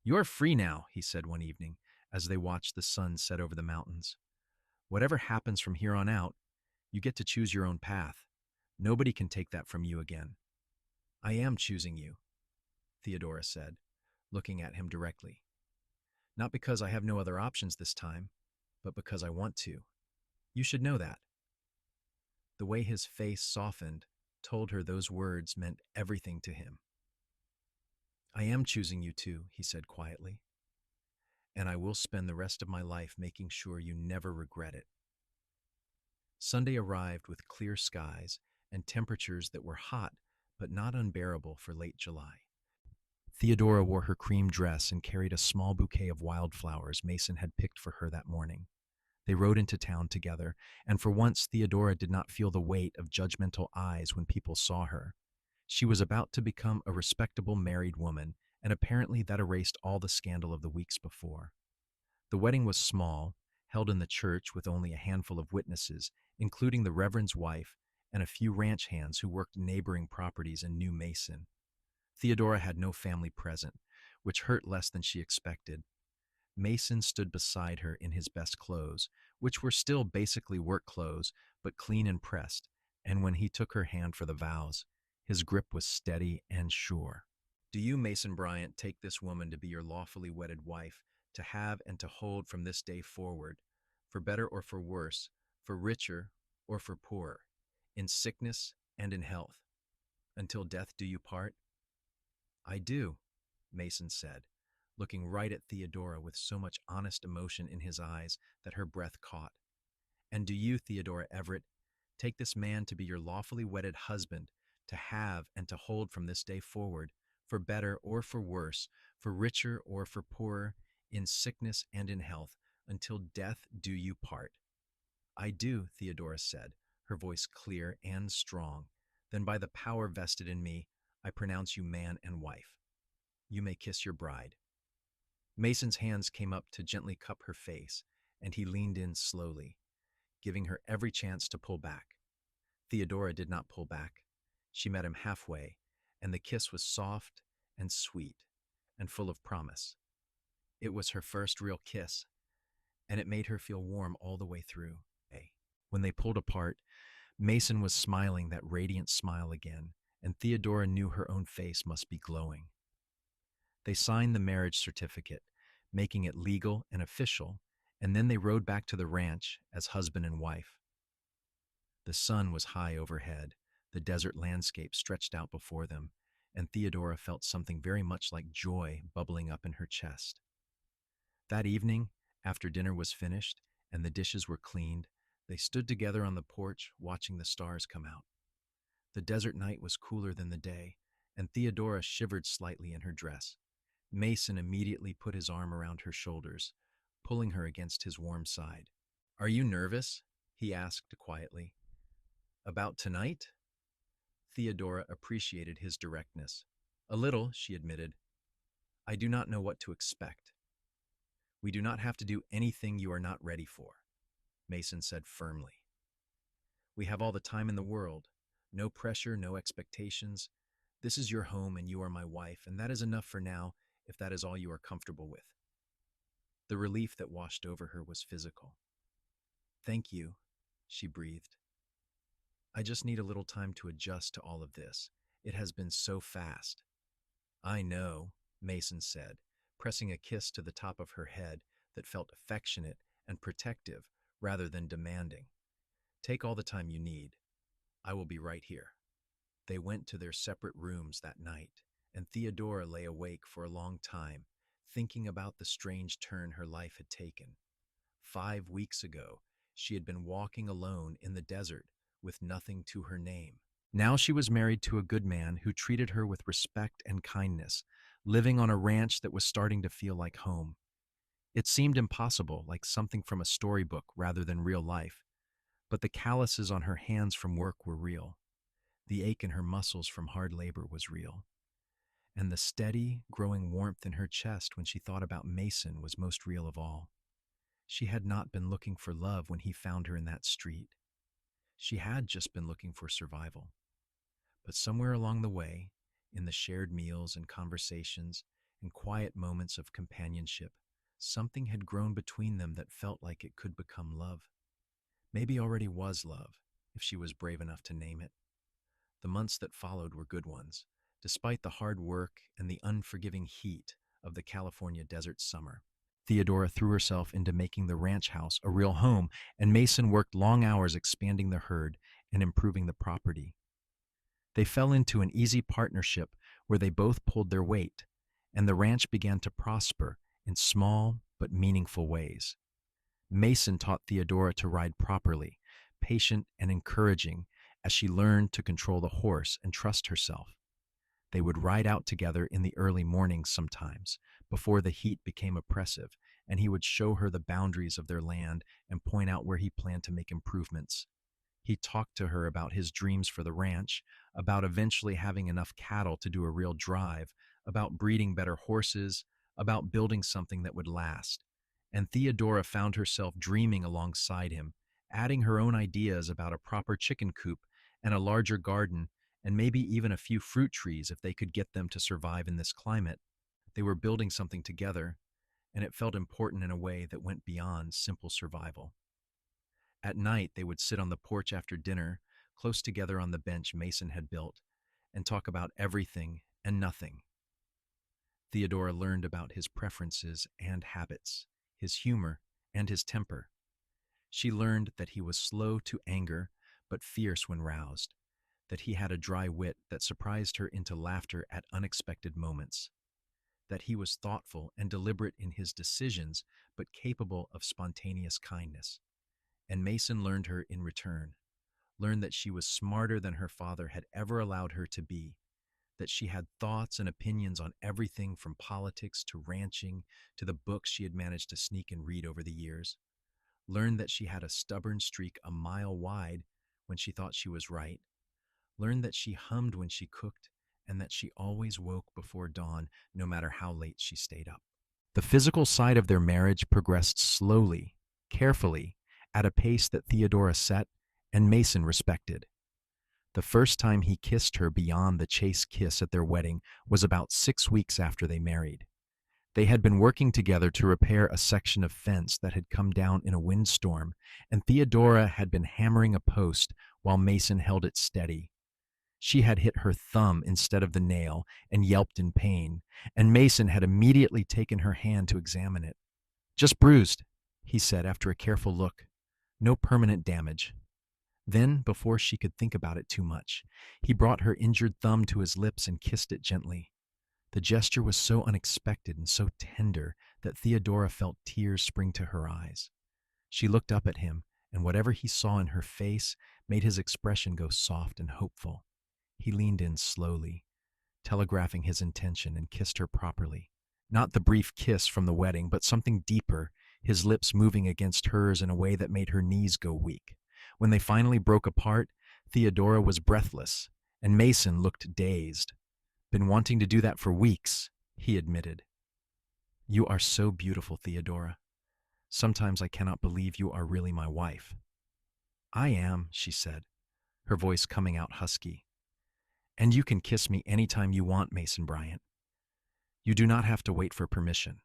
"You're free now," he said one evening, as they watched the sun set over the mountains. "Whatever happens from here on out, you get to choose your own path. Nobody can take that from you again." "I am choosing you," Theodora said, looking at him directly. "Not because I have no other options this time, but because I want to. You should know that." The way his face softened told her those words meant everything to him. "I am choosing you too," he said quietly, "and I will spend the rest of my life making sure you never regret it." Sunday arrived with clear skies and temperatures that were hot but not unbearable for late July. Theodora wore her cream dress and carried a small bouquet of wildflowers Mason had picked for her that morning. They rode into town together, and for once Theodora did not feel the weight of judgmental eyes when people saw her. She was about to become a respectable married woman, and apparently that erased all the scandal of the weeks before. The wedding was small, held in the church with only a handful of witnesses, including the Reverend's wife and a few ranch hands who worked neighboring properties in New Mason. Theodora had no family present, which hurt less than she expected. Mason stood beside her in his best clothes, which were still basically work clothes, but clean and pressed, and when he took her hand for the vows, his grip was steady and sure. "Do you, Mason Bryant, take this woman to be your lawfully wedded wife, to have and to hold from this day forward, for better or for worse, for richer or for poorer, in sickness and in health, until death do you part?" "I do," Mason said, looking right at Theodora with so much honest emotion in his eyes that her breath caught. "And do you, Theodora Everett, take this man to be your lawfully wedded husband, to have and to hold from this day forward, for better or for worse, for richer or for poorer, in sickness and in health, until death do you part?" "I do," Theodora said, her voice clear and strong. "Then by the power vested in me, I pronounce you man and wife. You may kiss your bride." Mason's hands came up to gently cup her face, and he leaned in slowly, giving her every chance to pull back. Theodora did not pull back. She met him halfway, and the kiss was soft and sweet and full of promise. It was her first real kiss, and it made her feel warm all the way through. When they pulled apart, Mason was smiling that radiant smile again, and Theodora knew her own face must be glowing. They signed the marriage certificate, making it legal and official, and then they rode back to the ranch as husband and wife. The sun was high overhead, the desert landscape stretched out before them, and Theodora felt something very much like joy bubbling up in her chest. That evening, after dinner was finished and the dishes were cleaned, they stood together on the porch watching the stars come out. The desert night was cooler than the day, and Theodora shivered slightly in her dress. Mason immediately put his arm around her shoulders, pulling her against his warm side. "Are you nervous?" he asked quietly. "About tonight?" Theodora appreciated his directness. "A little," she admitted. "I do not know what to expect." "We do not have to do anything you are not ready for," Mason said firmly. "We have all the time in the world. No pressure, no expectations. This is your home and you are my wife, and that is enough for now if that is all you are comfortable with." The relief that washed over her was physical. "Thank you," she breathed. "I just need a little time to adjust to all of this. It has been so fast." "I know," Mason said, pressing a kiss to the top of her head that felt affectionate and protective rather than demanding. "Take all the time you need. I will be right here." They went to their separate rooms that night, and Theodora lay awake for a long time, thinking about the strange turn her life had taken. 5 weeks ago, she had been walking alone in the desert with nothing to her name. Now she was married to a good man who treated her with respect and kindness, living on a ranch that was starting to feel like home. It seemed impossible, like something from a storybook rather than real life, but the calluses on her hands from work were real. The ache in her muscles from hard labor was real. And the steady, growing warmth in her chest when she thought about Mason was most real of all. She had not been looking for love when he found her in that street. She had just been looking for survival. But somewhere along the way, in the shared meals and conversations and quiet moments of companionship, something had grown between them that felt like it could become love. Maybe already was love, if she was brave enough to name it. The months that followed were good ones, despite the hard work and the unforgiving heat of the California desert summer. Theodora threw herself into making the ranch house a real home, and Mason worked long hours expanding the herd and improving the property. They fell into an easy partnership where they both pulled their weight, and the ranch began to prosper in small but meaningful ways. Mason taught Theodora to ride properly, patient and encouraging, as she learned to control the horse and trust herself. They would ride out together in the early mornings sometimes, before the heat became oppressive, and he would show her the boundaries of their land and point out where he planned to make improvements. He talked to her about his dreams for the ranch, about eventually having enough cattle to do a real drive, about breeding better horses, about building something that would last. And Theodora found herself dreaming alongside him, adding her own ideas about a proper chicken coop and a larger garden, and maybe even a few fruit trees if they could get them to survive in this climate. They were building something together, and it felt important in a way that went beyond simple survival. At night, they would sit on the porch after dinner, close together on the bench Mason had built, and talk about everything and nothing. Theodora learned about his preferences and habits, his humor and his temper. She learned that he was slow to anger, but fierce when roused, that he had a dry wit that surprised her into laughter at unexpected moments, that he was thoughtful and deliberate in his decisions, but capable of spontaneous kindness. And Mason learned her in return, learned that she was smarter than her father had ever allowed her to be, that she had thoughts and opinions on everything from politics to ranching to the books she had managed to sneak and read over the years, learned that she had a stubborn streak a mile wide when she thought she was right, learned that she hummed when she cooked, and that she always woke before dawn no matter how late she stayed up. The physical side of their marriage progressed slowly, carefully, at a pace that Theodora set and Mason respected. The first time he kissed her beyond the chaste kiss at their wedding was about 6 weeks after they married. They had been working together to repair a section of fence that had come down in a windstorm, and Theodora had been hammering a post while Mason held it steady. She had hit her thumb instead of the nail and yelped in pain, and Mason had immediately taken her hand to examine it. "Just bruised," he said after a careful look. "No permanent damage." Then, before she could think about it too much, he brought her injured thumb to his lips and kissed it gently. The gesture was so unexpected and so tender that Theodora felt tears spring to her eyes. She looked up at him, and whatever he saw in her face made his expression go soft and hopeful. He leaned in slowly, telegraphing his intention, and kissed her properly. Not the brief kiss from the wedding, but something deeper, his lips moving against hers in a way that made her knees go weak. When they finally broke apart, Theodora was breathless, and Mason looked dazed. "Been wanting to do that for weeks," he admitted. "You are so beautiful, Theodora. Sometimes I cannot believe you are really my wife." "I am," she said, her voice coming out husky. "And you can kiss me anytime you want, Mason Bryant. You do not have to wait for permission."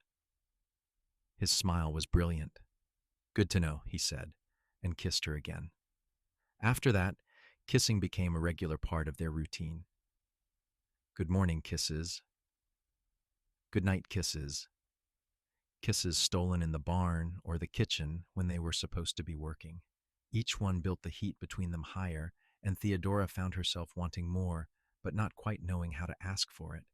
His smile was brilliant. "Good to know," he said, and kissed her again. After that, kissing became a regular part of their routine. Good morning kisses. Good night kisses. Kisses stolen in the barn or the kitchen when they were supposed to be working. Each one built the heat between them higher, and Theodora found herself wanting more, but not quite knowing how to ask for it.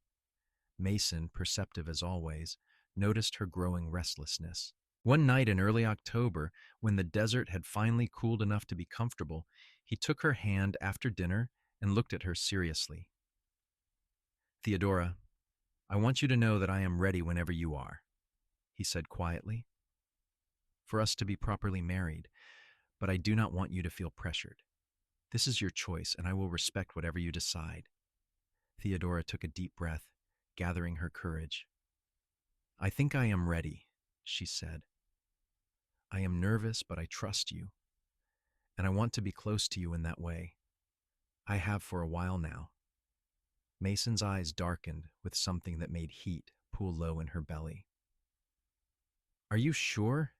Mason, perceptive as always, noticed her growing restlessness. One night in early October, when the desert had finally cooled enough to be comfortable, he took her hand after dinner and looked at her seriously. Theodora, I want you to know that I am ready whenever you are, he said quietly, for us to be properly married, but I do not want you to feel pressured. This is your choice, and I will respect whatever you decide. Theodora took a deep breath, gathering her courage. I think I am ready, she said. I am nervous, but I trust you, and I want to be close to you in that way. I have for a while now. Mason's eyes darkened with something that made heat pool low in her belly. Are you sure?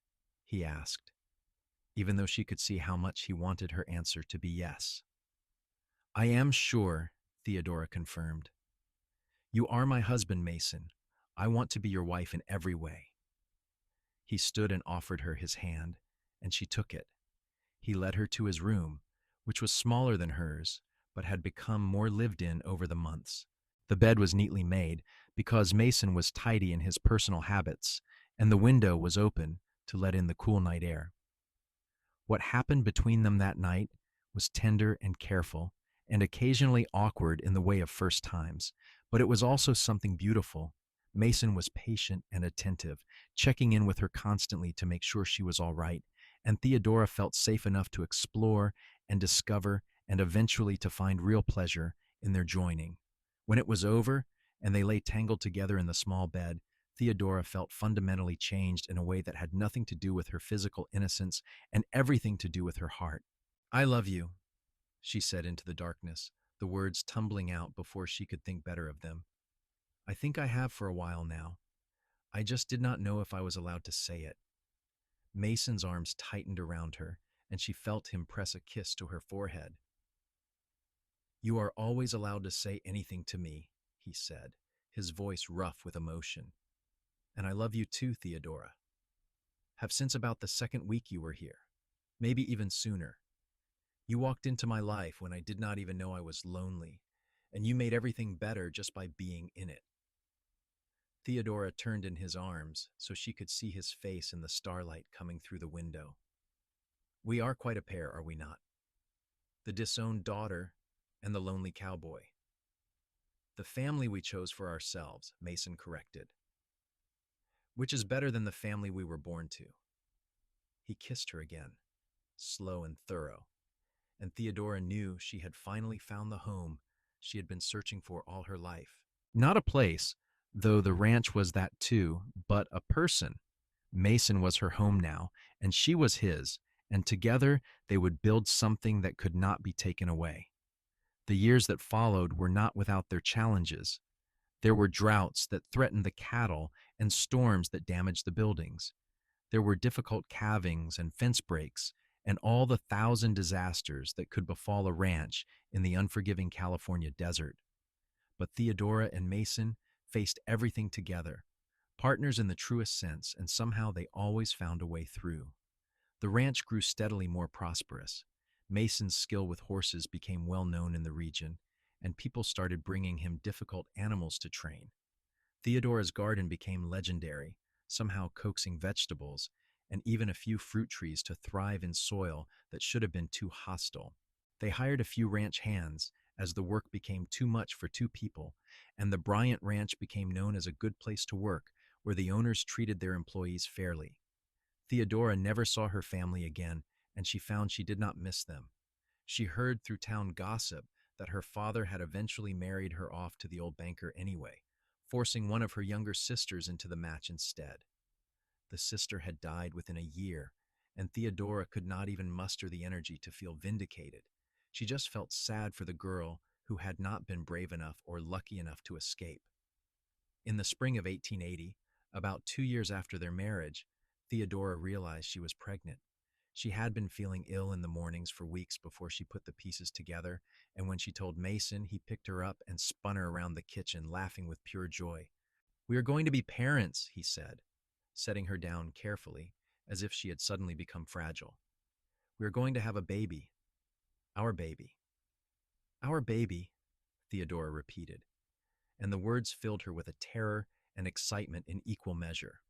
He asked, even though she could see how much he wanted her answer to be yes. I am sure, Theodora confirmed. You are my husband, Mason. I want to be your wife in every way. He stood and offered her his hand, and she took it. He led her to his room, which was smaller than hers, but had become more lived in over the months. The bed was neatly made because Mason was tidy in his personal habits, and the window was open to let in the cool night air. What happened between them that night was tender and careful, and occasionally awkward in the way of first times, but it was also something beautiful. Mason was patient and attentive, checking in with her constantly to make sure she was all right, and Theodora felt safe enough to explore and discover and eventually to find real pleasure in their joining. When it was over and they lay tangled together in the small bed, Theodora felt fundamentally changed in a way that had nothing to do with her physical innocence and everything to do with her heart. I love you, she said into the darkness, the words tumbling out before she could think better of them. I think I have for a while now. I just did not know if I was allowed to say it. Mason's arms tightened around her, and she felt him press a kiss to her forehead. You are always allowed to say anything to me, he said, his voice rough with emotion. And I love you too, Theodora. Have since about the second week you were here, maybe even sooner. You walked into my life when I did not even know I was lonely, and you made everything better just by being in it. Theodora turned in his arms so she could see his face in the starlight coming through the window. We are quite a pair, are we not? The disowned daughter and the lonely cowboy. The family we chose for ourselves, Mason corrected. Which is better than the family we were born to. He kissed her again, slow and thorough, and Theodora knew she had finally found the home she had been searching for all her life. Not a place, though the ranch was that too, but a person. Mason was her home now, and she was his, and together they would build something that could not be taken away. The years that followed were not without their challenges. There were droughts that threatened the cattle and storms that damaged the buildings. There were difficult calvings and fence breaks, and all the thousand disasters that could befall a ranch in the unforgiving California desert. But Theodora and Mason faced everything together, partners in the truest sense, and somehow they always found a way through. The ranch grew steadily more prosperous. Mason's skill with horses became well known in the region, and people started bringing him difficult animals to train. Theodora's garden became legendary, somehow coaxing vegetables and even a few fruit trees to thrive in soil that should have been too hostile. They hired a few ranch hands as the work became too much for two people, and the Bryant Ranch became known as a good place to work, where the owners treated their employees fairly. Theodora never saw her family again, and she found she did not miss them. She heard through town gossip that her father had eventually married her off to the old banker anyway, forcing one of her younger sisters into the match instead. The sister had died within a year, and Theodora could not even muster the energy to feel vindicated. She just felt sad for the girl who had not been brave enough or lucky enough to escape. In the spring of 1880, about 2 years after their marriage, Theodora realized she was pregnant. She had been feeling ill in the mornings for weeks before she put the pieces together, and when she told Mason, he picked her up and spun her around the kitchen, laughing with pure joy. We are going to be parents, he said, setting her down carefully, as if she had suddenly become fragile. We are going to have a baby. Our baby. Our baby, Theodora repeated, and the words filled her with a terror and excitement in equal measure.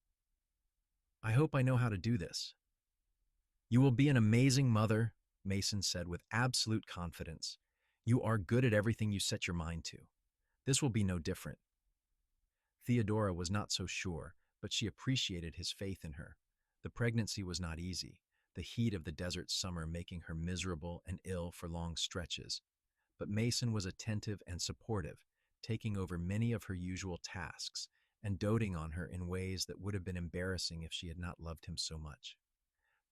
I hope I know how to do this. You will be an amazing mother, Mason said with absolute confidence. You are good at everything you set your mind to. This will be no different. Theodora was not so sure, but she appreciated his faith in her. The pregnancy was not easy, the heat of the desert summer making her miserable and ill for long stretches. But Mason was attentive and supportive, taking over many of her usual tasks and doting on her in ways that would have been embarrassing if she had not loved him so much.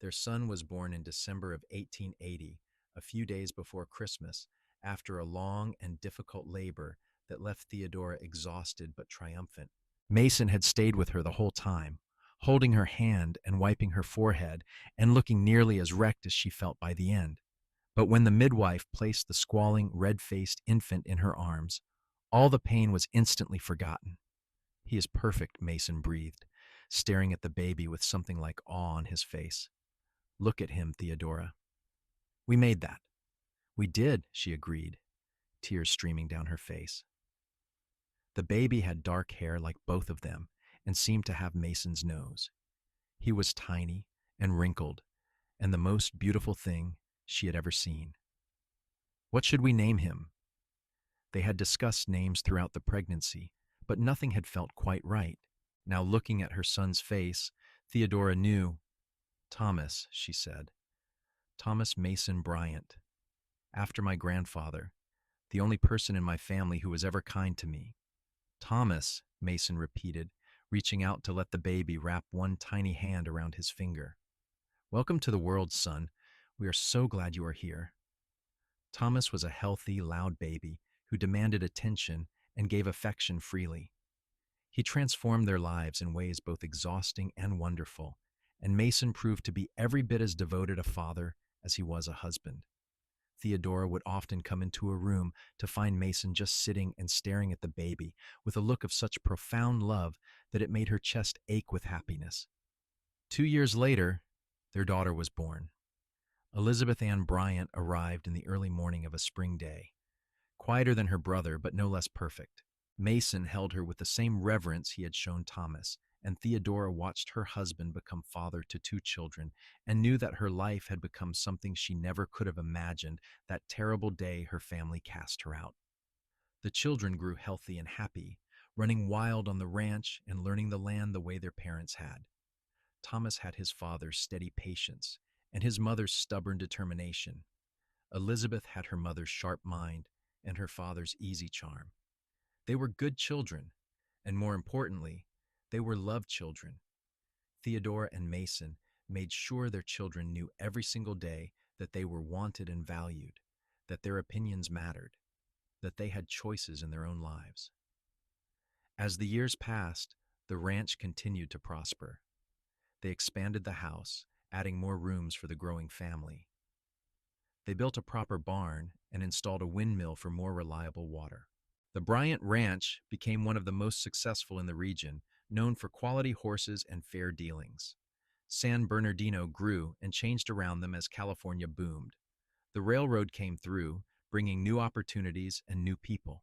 Their son was born in December of 1880, a few days before Christmas, after a long and difficult labor that left Theodora exhausted but triumphant. Mason had stayed with her the whole time, holding her hand and wiping her forehead and looking nearly as wrecked as she felt by the end. But when the midwife placed the squalling, red-faced infant in her arms, all the pain was instantly forgotten. He is perfect, Mason breathed, staring at the baby with something like awe on his face. Look at him, Theodora. We made that. We did, she agreed, tears streaming down her face. The baby had dark hair like both of them and seemed to have Mason's nose. He was tiny and wrinkled, and the most beautiful thing she had ever seen. What should we name him? They had discussed names throughout the pregnancy, but nothing had felt quite right. Now, looking at her son's face, Theodora knew. Thomas, she said. Thomas Mason Bryant. After my grandfather, the only person in my family who was ever kind to me. Thomas, Mason repeated, reaching out to let the baby wrap one tiny hand around his finger. Welcome to the world, son. We are so glad you are here. Thomas was a healthy, loud baby who demanded attention and gave affection freely. He transformed their lives in ways both exhausting and wonderful, and Mason proved to be every bit as devoted a father as he was a husband. Theodora would often come into a room to find Mason just sitting and staring at the baby with a look of such profound love that it made her chest ache with happiness. 2 years later, their daughter was born. Elizabeth Ann Bryant arrived in the early morning of a spring day. Quieter than her brother, but no less perfect. Mason held her with the same reverence he had shown Thomas, and Theodora watched her husband become father to 2 children and knew that her life had become something she never could have imagined that terrible day her family cast her out. The children grew healthy and happy, running wild on the ranch and learning the land the way their parents had. Thomas had his father's steady patience and his mother's stubborn determination. Elizabeth had her mother's sharp mind and her father's easy charm. They were good children, and more importantly, they were loved children. Theodora and Mason made sure their children knew every single day that they were wanted and valued, that their opinions mattered, that they had choices in their own lives. As the years passed, the ranch continued to prosper. They expanded the house, adding more rooms for the growing family. They built a proper barn and installed a windmill for more reliable water. The Bryant Ranch became one of the most successful in the region, known for quality horses and fair dealings. San Bernardino grew and changed around them as California boomed. The railroad came through, bringing new opportunities and new people.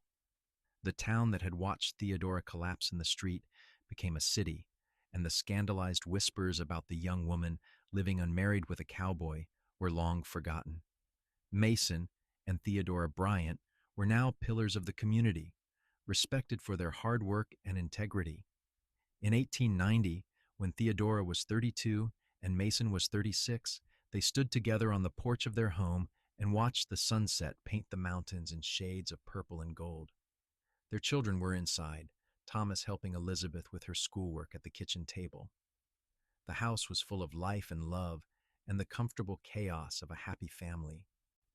The town that had watched Theodora collapse in the street became a city, and the scandalized whispers about the young woman living unmarried with a cowboy were long forgotten. Mason and Theodora Bryant were now pillars of the community, respected for their hard work and integrity. In 1890, when Theodora was 32 and Mason was 36, they stood together on the porch of their home and watched the sunset paint the mountains in shades of purple and gold. Their children were inside, Thomas helping Elizabeth with her schoolwork at the kitchen table. The house was full of life and love and the comfortable chaos of a happy family.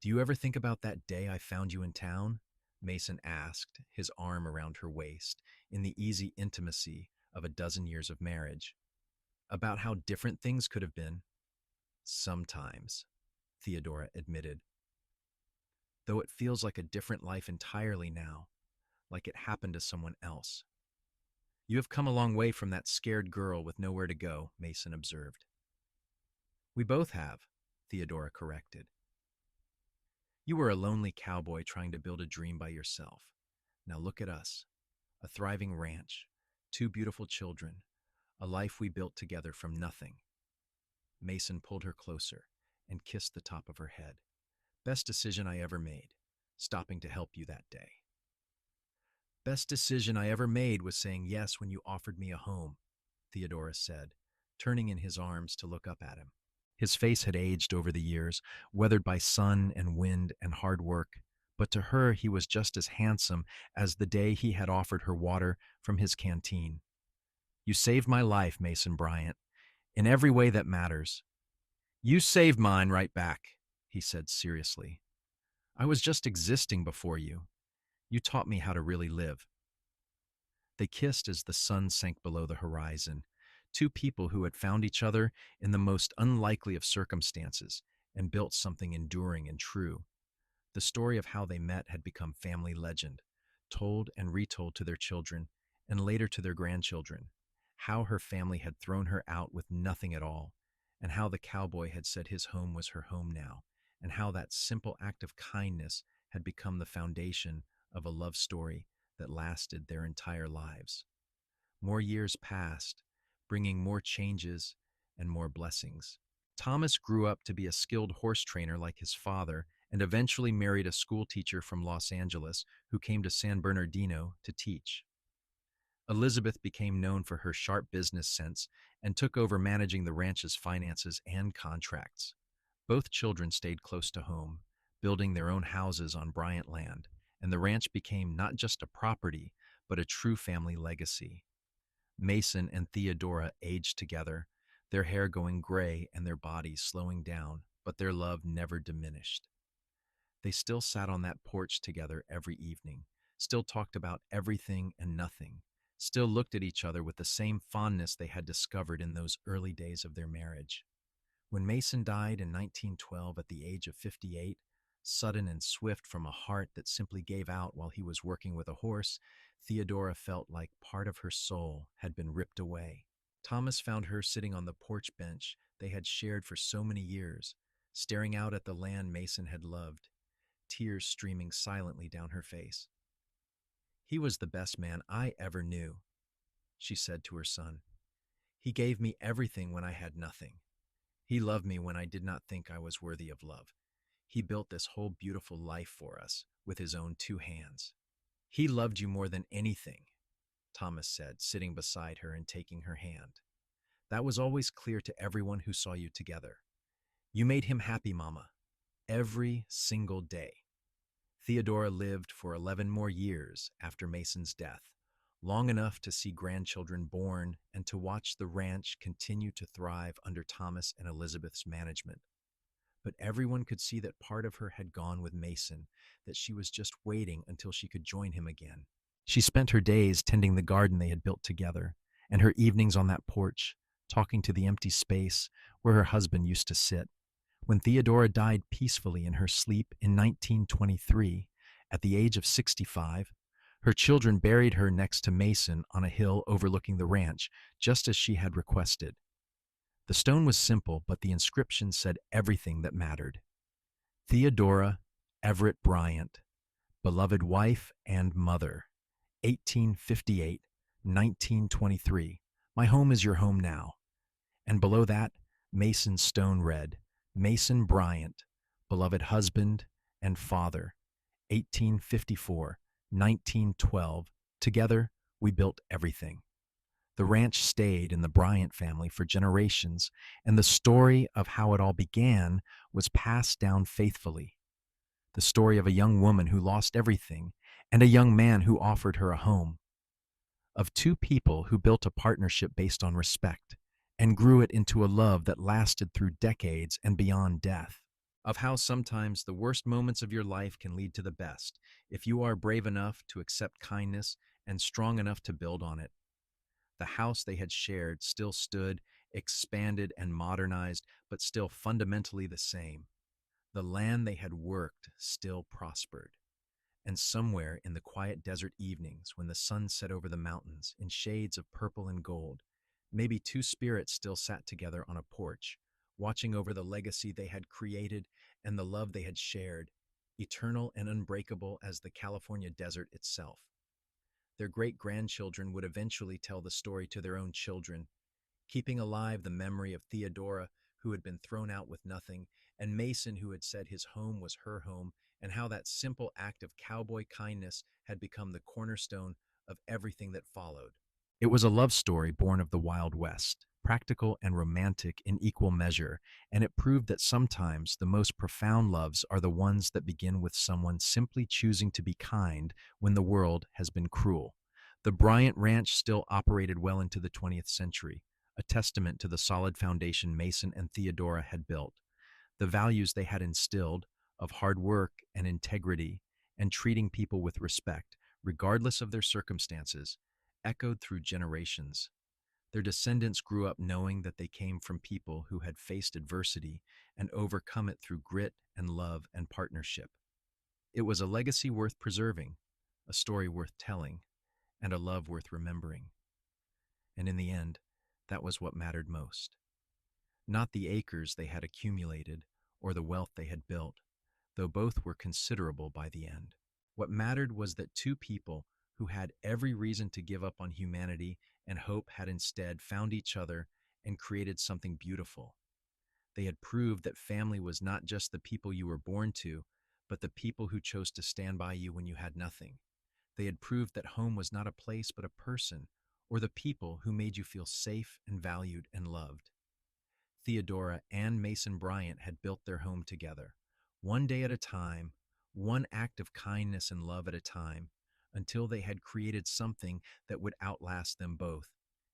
"Do you ever think about that day I found you in town?" Mason asked, his arm around her waist, in the easy intimacy of a dozen years of marriage. "About how different things could have been?" "Sometimes," Theodora admitted. "Though it feels like a different life entirely now, like it happened to someone else." "You have come a long way from that scared girl with nowhere to go," Mason observed. "We both have," Theodora corrected. "You were a lonely cowboy trying to build a dream by yourself. Now look at us, a thriving ranch, 2 beautiful children, a life we built together from nothing." Mason pulled her closer and kissed the top of her head. "Best decision I ever made. stopping to help you that day. Best decision I ever made was saying yes when you offered me a home, Theodora said, turning in his arms to look up at him. His face had aged over the years, weathered by sun and wind and hard work, but to her he was just as handsome as the day he had offered her water from his canteen. You saved my life, Mason Bryant, in every way that matters. You saved mine right back, he said seriously. I was just existing before you. You taught me how to really live. They kissed as the sun sank below the horizon, two people who had found each other in the most unlikely of circumstances and built something enduring and true. The story of how they met had become family legend, told and retold to their children and later to their grandchildren. How her family had thrown her out with nothing at all, and how the cowboy had said his home was her home now, and how that simple act of kindness had become the foundation of a love story that lasted their entire lives. More years passed, bringing more changes and more blessings. Thomas grew up to be a skilled horse trainer like his father and eventually married a school teacher from Los Angeles who came to San Bernardino to teach. Elizabeth became known for her sharp business sense and took over managing the ranch's finances and contracts. Both children stayed close to home, building their own houses on Bryant land, and the ranch became not just a property, but a true family legacy. Mason and Theodora aged together, their hair going gray and their bodies slowing down, but their love never diminished. They still sat on that porch together every evening, still talked about everything and nothing, still looked at each other with the same fondness they had discovered in those early days of their marriage. When Mason died in 1912 at the age of 58, sudden and swift from a heart that simply gave out while he was working with a horse, Theodora felt like part of her soul had been ripped away. Thomas found her sitting on the porch bench they had shared for so many years, staring out at the land Mason had loved, tears streaming silently down her face. He was the best man I ever knew, she said to her son. He gave me everything when I had nothing. He loved me when I did not think I was worthy of love. He built this whole beautiful life for us with his own two hands. He loved you more than anything, Thomas said, sitting beside her and taking her hand. That was always clear to everyone who saw you together. You made him happy, Mama, every single day. Theodora lived for 11 more years after Mason's death, long enough to see grandchildren born and to watch the ranch continue to thrive under Thomas and Elizabeth's management. But everyone could see that part of her had gone with Mason, that she was just waiting until she could join him again. She spent her days tending the garden they had built together, and her evenings on that porch, talking to the empty space where her husband used to sit. When Theodora died peacefully in her sleep in 1923, at the age of 65, her children buried her next to Mason on a hill overlooking the ranch, just as she had requested. The stone was simple, but the inscription said everything that mattered. Theodora Everett Bryant, beloved wife and mother, 1858-1923. My home is your home now. And below that, Mason's stone read, Mason Bryant, beloved husband and father, 1854-1912. Together, we built everything. The ranch stayed in the Bryant family for generations, and the story of how it all began was passed down faithfully. The story of a young woman who lost everything and a young man who offered her a home. Of two people who built a partnership based on respect and grew it into a love that lasted through decades and beyond death. Of how sometimes the worst moments of your life can lead to the best if you are brave enough to accept kindness and strong enough to build on it. The house they had shared still stood, expanded and modernized, but still fundamentally the same. The land they had worked still prospered. And somewhere in the quiet desert evenings, when the sun set over the mountains in shades of purple and gold, maybe two spirits still sat together on a porch, watching over the legacy they had created and the love they had shared, eternal and unbreakable as the California desert itself. Their great-grandchildren would eventually tell the story to their own children, keeping alive the memory of Theodora, who had been thrown out with nothing, and Mason, who had said his home was her home and how that simple act of cowboy kindness had become the cornerstone of everything that followed. It was a love story born of the Wild West, practical and romantic in equal measure, and it proved that sometimes the most profound loves are the ones that begin with someone simply choosing to be kind when the world has been cruel. The Bryant Ranch still operated well into the 20th century, a testament to the solid foundation Mason and Theodora had built. The values they had instilled of hard work and integrity and treating people with respect, regardless of their circumstances, echoed through generations. Their descendants grew up knowing that they came from people who had faced adversity and overcome it through grit and love and partnership. It was a legacy worth preserving, a story worth telling, and a love worth remembering. And in the end, that was what mattered most. Not the acres they had accumulated or the wealth they had built, though both were considerable by the end. What mattered was that two people who had every reason to give up on humanity and hope had instead found each other and created something beautiful. They had proved that family was not just the people you were born to, but the people who chose to stand by you when you had nothing. They had proved that home was not a place but a person, or the people who made you feel safe and valued and loved. Theodora and Mason Bryant had built their home together, one day at a time, one act of kindness and love at a time, until they had created something that would outlast them both.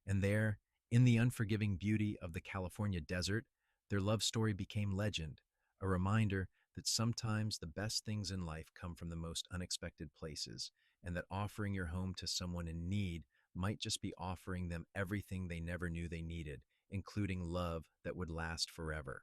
And there, in the unforgiving beauty of the California desert, their love story became legend, a reminder that sometimes the best things in life come from the most unexpected places, and that offering your home to someone in need might just be offering them everything they never knew they needed, including love that would last forever.